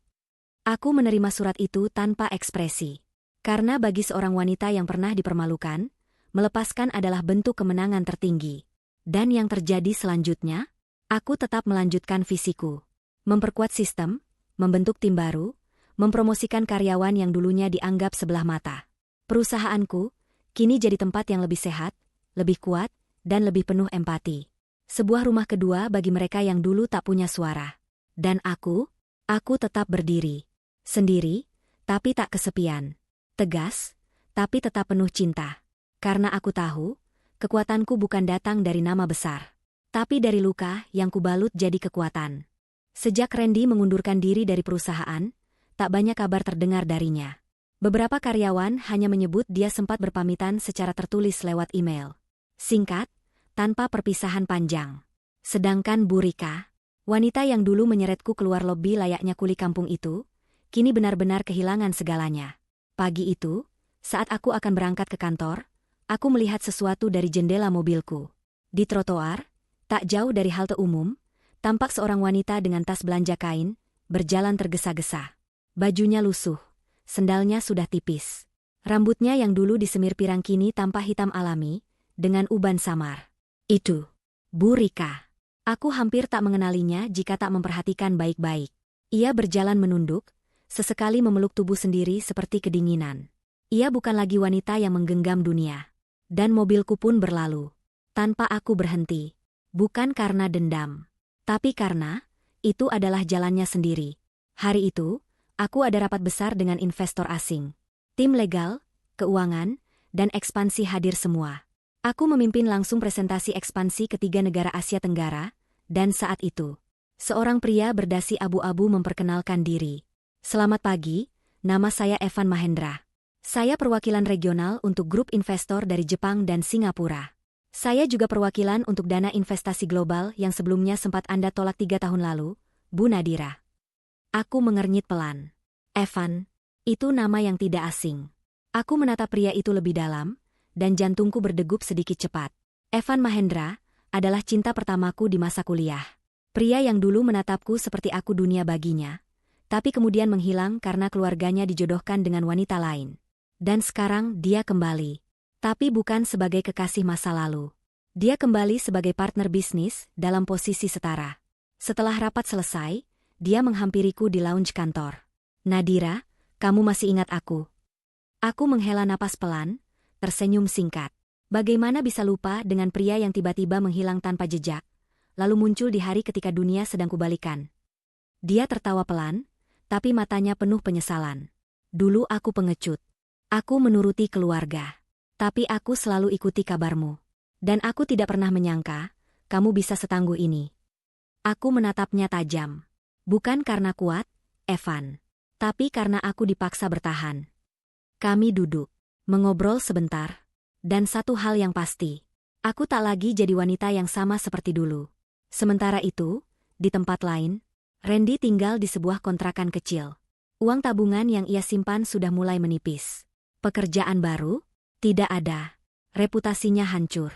Aku menerima surat itu tanpa ekspresi. Karena bagi seorang wanita yang pernah dipermalukan, melepaskan adalah bentuk kemenangan tertinggi. Dan yang terjadi selanjutnya, aku tetap melanjutkan visiku. Memperkuat sistem, membentuk tim baru, mempromosikan karyawan yang dulunya dianggap sebelah mata. Perusahaanku kini jadi tempat yang lebih sehat, lebih kuat, dan lebih penuh empati. Sebuah rumah kedua bagi mereka yang dulu tak punya suara. Dan aku tetap berdiri. Sendiri, tapi tak kesepian. Tegas, tapi tetap penuh cinta. Karena aku tahu, kekuatanku bukan datang dari nama besar. Tapi dari luka yang kubalut jadi kekuatan. Sejak Randy mengundurkan diri dari perusahaan, tak banyak kabar terdengar darinya. Beberapa karyawan hanya menyebut dia sempat berpamitan secara tertulis lewat email. Singkat, tanpa perpisahan panjang. Sedangkan Bu Rika, wanita yang dulu menyeretku keluar lobi layaknya kuli kampung itu, kini benar-benar kehilangan segalanya. Pagi itu, saat aku akan berangkat ke kantor, aku melihat sesuatu dari jendela mobilku. Di trotoar, tak jauh dari halte umum, tampak seorang wanita dengan tas belanja kain, berjalan tergesa-gesa. Bajunya lusuh, sendalnya sudah tipis. Rambutnya yang dulu disemir pirang kini tampak hitam alami, dengan uban samar. Itu Bu Rika. Aku hampir tak mengenalinya jika tak memperhatikan baik-baik. Ia berjalan menunduk, sesekali memeluk tubuh sendiri seperti kedinginan. Ia bukan lagi wanita yang menggenggam dunia. Dan mobilku pun berlalu. Tanpa aku berhenti. Bukan karena dendam. Tapi karena, itu adalah jalannya sendiri. Hari itu, aku ada rapat besar dengan investor asing. Tim legal, keuangan, dan ekspansi hadir semua. Aku memimpin langsung presentasi ekspansi ke 3 negara Asia Tenggara, dan saat itu, seorang pria berdasi abu-abu memperkenalkan diri. Selamat pagi, nama saya Evan Mahendra. Saya perwakilan regional untuk grup investor dari Jepang dan Singapura. Saya juga perwakilan untuk dana investasi global yang sebelumnya sempat Anda tolak 3 tahun lalu, Bu Nadira. Aku mengernyit pelan. Evan, itu nama yang tidak asing. Aku menatap pria itu lebih dalam, dan jantungku berdegup sedikit cepat. Evan Mahendra adalah cinta pertamaku di masa kuliah. Pria yang dulu menatapku seperti aku dunia baginya, tapi kemudian menghilang karena keluarganya dijodohkan dengan wanita lain. Dan sekarang dia kembali. Tapi bukan sebagai kekasih masa lalu. Dia kembali sebagai partner bisnis dalam posisi setara. Setelah rapat selesai, dia menghampiriku di lounge kantor. Nadira, kamu masih ingat aku? Aku menghela napas pelan, tersenyum singkat. Bagaimana bisa lupa dengan pria yang tiba-tiba menghilang tanpa jejak, lalu muncul di hari ketika dunia sedang kubalikan. Dia tertawa pelan, tapi matanya penuh penyesalan. Dulu aku pengecut. Aku menuruti keluarga. Tapi aku selalu ikuti kabarmu. Dan aku tidak pernah menyangka, kamu bisa setangguh ini. Aku menatapnya tajam. Bukan karena kuat, Evan. Tapi karena aku dipaksa bertahan. Kami duduk, mengobrol sebentar. Dan satu hal yang pasti, aku tak lagi jadi wanita yang sama seperti dulu. Sementara itu, di tempat lain, Randy tinggal di sebuah kontrakan kecil. Uang tabungan yang ia simpan sudah mulai menipis. Pekerjaan baru? Tidak ada. Reputasinya hancur.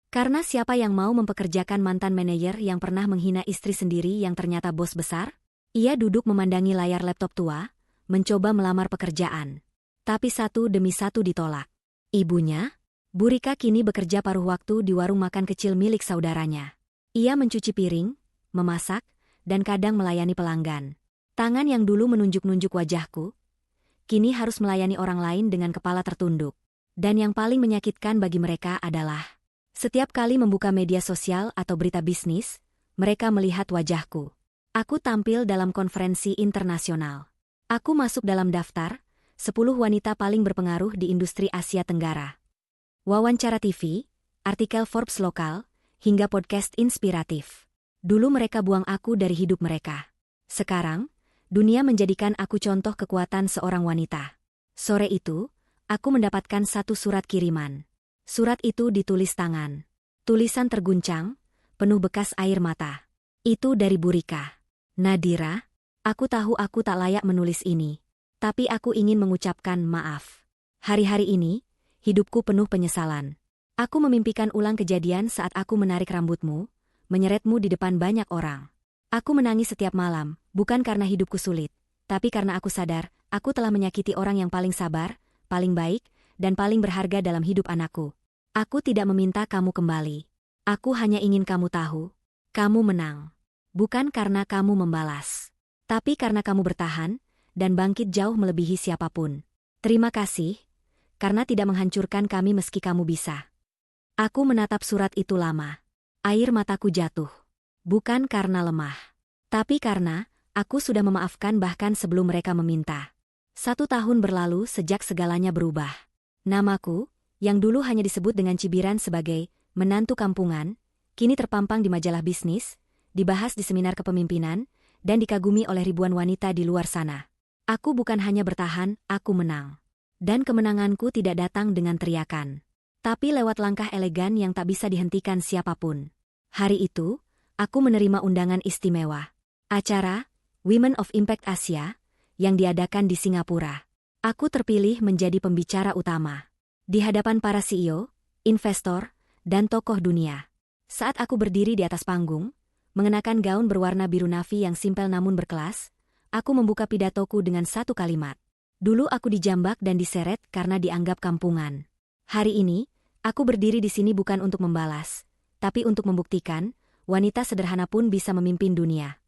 Karena siapa yang mau mempekerjakan mantan manajer yang pernah menghina istri sendiri yang ternyata bos besar? Ia duduk memandangi layar laptop tua, mencoba melamar pekerjaan. Tapi satu demi satu ditolak. Ibunya, Bu Rika kini bekerja paruh waktu di warung makan kecil milik saudaranya. Ia mencuci piring, memasak, dan kadang melayani pelanggan. Tangan yang dulu menunjuk-nunjuk wajahku, kini harus melayani orang lain dengan kepala tertunduk. Dan yang paling menyakitkan bagi mereka adalah, setiap kali membuka media sosial atau berita bisnis, mereka melihat wajahku. Aku tampil dalam konferensi internasional. Aku masuk dalam daftar 10 wanita paling berpengaruh di industri Asia Tenggara. Wawancara TV, artikel Forbes lokal, hingga podcast inspiratif. Dulu mereka buang aku dari hidup mereka. Sekarang, dunia menjadikan aku contoh kekuatan seorang wanita. Sore itu, aku mendapatkan satu surat kiriman. Surat itu ditulis tangan. Tulisan terguncang, penuh bekas air mata. Itu dari Bu Rika. Nadira, aku tahu aku tak layak menulis ini. Tapi aku ingin mengucapkan maaf. Hari-hari ini, hidupku penuh penyesalan. Aku memimpikan ulang kejadian saat aku menarik rambutmu, menyeretmu di depan banyak orang. Aku menangis setiap malam, bukan karena hidupku sulit, tapi karena aku sadar, aku telah menyakiti orang yang paling sabar, paling baik, dan paling berharga dalam hidup anakku. Aku tidak meminta kamu kembali. Aku hanya ingin kamu tahu, kamu menang. Bukan karena kamu membalas, tapi karena kamu bertahan, dan bangkit jauh melebihi siapapun. Terima kasih, karena tidak menghancurkan kami meski kamu bisa. Aku menatap surat itu lama. Air mataku jatuh. Bukan karena lemah, tapi karena aku sudah memaafkan bahkan sebelum mereka meminta. 1 tahun berlalu sejak segalanya berubah. Namaku, yang dulu hanya disebut dengan cibiran sebagai menantu kampungan, kini terpampang di majalah bisnis, dibahas di seminar kepemimpinan, dan dikagumi oleh ribuan wanita di luar sana. Aku bukan hanya bertahan, aku menang. Dan kemenanganku tidak datang dengan teriakan. tapi lewat langkah elegan yang tak bisa dihentikan siapapun. Hari itu, aku menerima undangan istimewa. Acara Women of Impact Asia yang diadakan di Singapura. Aku terpilih menjadi pembicara utama di hadapan para CEO, investor, dan tokoh dunia. Saat aku berdiri di atas panggung, mengenakan gaun berwarna biru navy yang simpel namun berkelas, aku membuka pidatoku dengan satu kalimat. Dulu aku dijambak dan diseret karena dianggap kampungan. Hari ini, aku berdiri di sini bukan untuk membalas, tapi untuk membuktikan, wanita sederhana pun bisa memimpin dunia.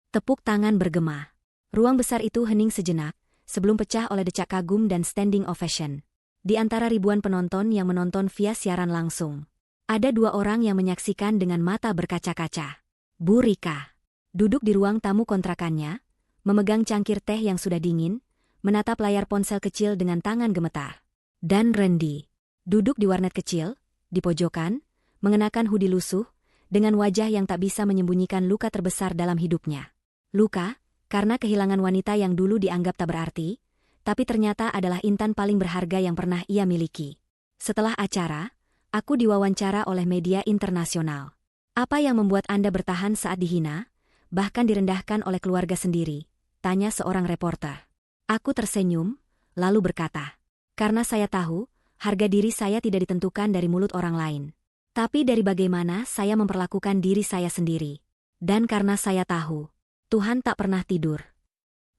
Tepuk tangan bergema. Ruang besar itu hening sejenak, sebelum pecah oleh decak kagum dan standing ovation. Di antara ribuan penonton yang menonton via siaran langsung, ada dua orang yang menyaksikan dengan mata berkaca-kaca. Bu Rika, duduk di ruang tamu kontrakannya, memegang cangkir teh yang sudah dingin, menatap layar ponsel kecil dengan tangan gemetar. Dan Randy, duduk di warnet kecil, di pojokan, mengenakan hoodie lusuh, dengan wajah yang tak bisa menyembunyikan luka terbesar dalam hidupnya. Luka, karena kehilangan wanita yang dulu dianggap tak berarti, tapi ternyata adalah intan paling berharga yang pernah ia miliki. Setelah acara, aku diwawancara oleh media internasional. Apa yang membuat Anda bertahan saat dihina, bahkan direndahkan oleh keluarga sendiri? Tanya seorang reporter. Aku tersenyum, lalu berkata, karena saya tahu, harga diri saya tidak ditentukan dari mulut orang lain. Tapi dari bagaimana saya memperlakukan diri saya sendiri. Dan karena saya tahu, Tuhan tak pernah tidur.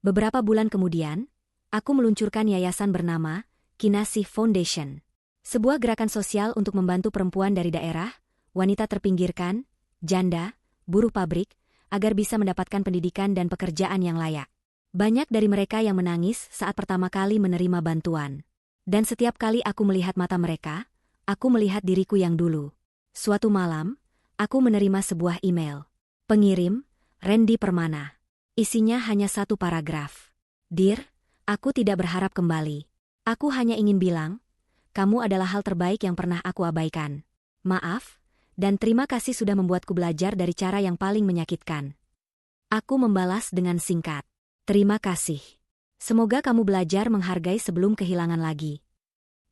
Beberapa bulan kemudian, aku meluncurkan yayasan bernama Kinasih Foundation. Sebuah gerakan sosial untuk membantu perempuan dari daerah, wanita terpinggirkan, janda, buruh pabrik, agar bisa mendapatkan pendidikan dan pekerjaan yang layak. Banyak dari mereka yang menangis saat pertama kali menerima bantuan. Dan setiap kali aku melihat mata mereka, aku melihat diriku yang dulu. Suatu malam, aku menerima sebuah email. Pengirim, Randy Permana. Isinya hanya satu paragraf. Dear, aku tidak berharap kembali. Aku hanya ingin bilang, kamu adalah hal terbaik yang pernah aku abaikan. Maaf, dan terima kasih sudah membuatku belajar dari cara yang paling menyakitkan. Aku membalas dengan singkat. Terima kasih. Semoga kamu belajar menghargai sebelum kehilangan lagi.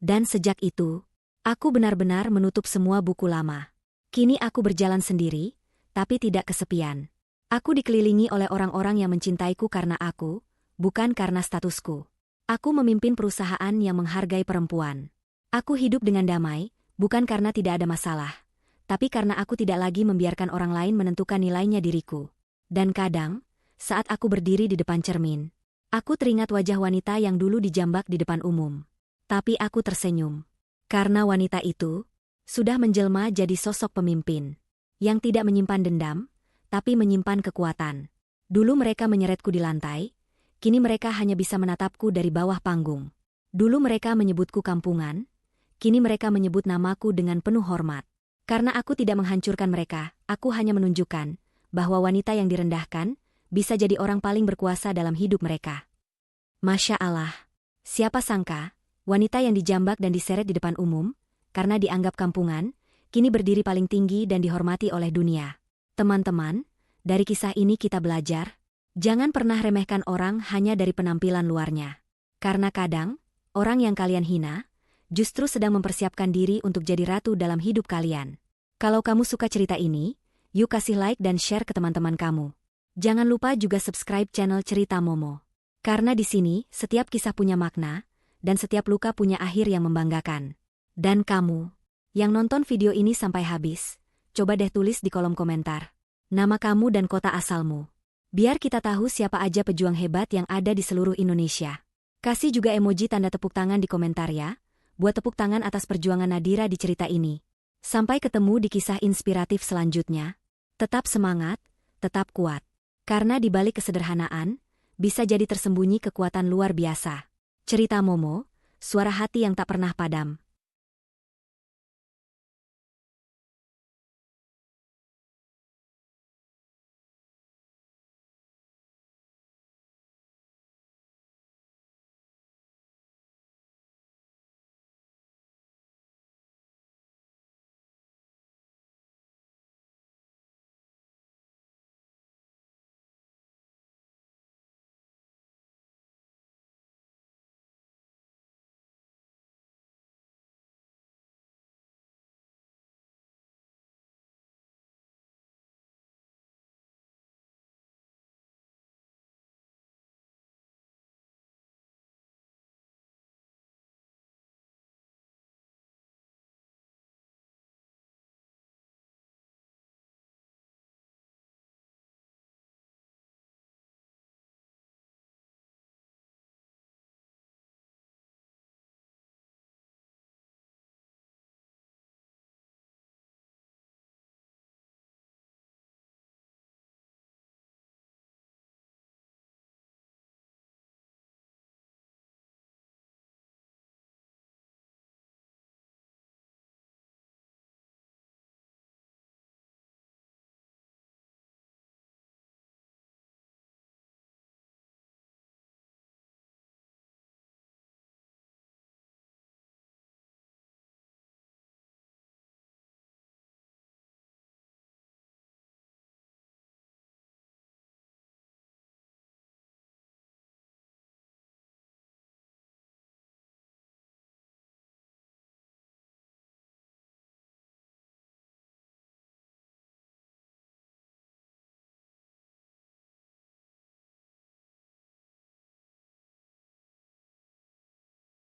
Dan sejak itu, aku benar-benar menutup semua buku lama. Kini aku berjalan sendiri, tapi tidak kesepian. Aku dikelilingi oleh orang-orang yang mencintaiku karena aku, bukan karena statusku. Aku memimpin perusahaan yang menghargai perempuan. Aku hidup dengan damai, bukan karena tidak ada masalah, tapi karena aku tidak lagi membiarkan orang lain menentukan nilainya diriku. Dan kadang, saat aku berdiri di depan cermin, aku teringat wajah wanita yang dulu dijambak di depan umum. Tapi aku tersenyum. Karena wanita itu sudah menjelma jadi sosok pemimpin yang tidak menyimpan dendam, tapi menyimpan kekuatan. Dulu mereka menyeretku di lantai, kini mereka hanya bisa menatapku dari bawah panggung. Dulu mereka menyebutku kampungan, kini mereka menyebut namaku dengan penuh hormat. Karena aku tidak menghancurkan mereka, aku hanya menunjukkan bahwa wanita yang direndahkan bisa jadi orang paling berkuasa dalam hidup mereka. Masya Allah, siapa sangka, wanita yang dijambak dan diseret di depan umum, karena dianggap kampungan, kini berdiri paling tinggi dan dihormati oleh dunia. Teman-teman, dari kisah ini kita belajar, jangan pernah remehkan orang hanya dari penampilan luarnya. Karena kadang, orang yang kalian hina, justru sedang mempersiapkan diri untuk jadi ratu dalam hidup kalian. Kalau kamu suka cerita ini, yuk kasih like dan share ke teman-teman kamu. Jangan lupa juga subscribe channel Cerita Momo. Karena di sini, setiap kisah punya makna, dan setiap luka punya akhir yang membanggakan. Dan kamu, yang nonton video ini sampai habis, coba deh tulis di kolom komentar nama kamu dan kota asalmu. Biar kita tahu siapa aja pejuang hebat yang ada di seluruh Indonesia. Kasih juga emoji tanda tepuk tangan di komentar ya, buat tepuk tangan atas perjuangan Nadira di cerita ini. Sampai ketemu di kisah inspiratif selanjutnya. Tetap semangat, tetap kuat. Karena di balik kesederhanaan, bisa jadi tersembunyi kekuatan luar biasa. Cerita Momo, suara hati yang tak pernah padam.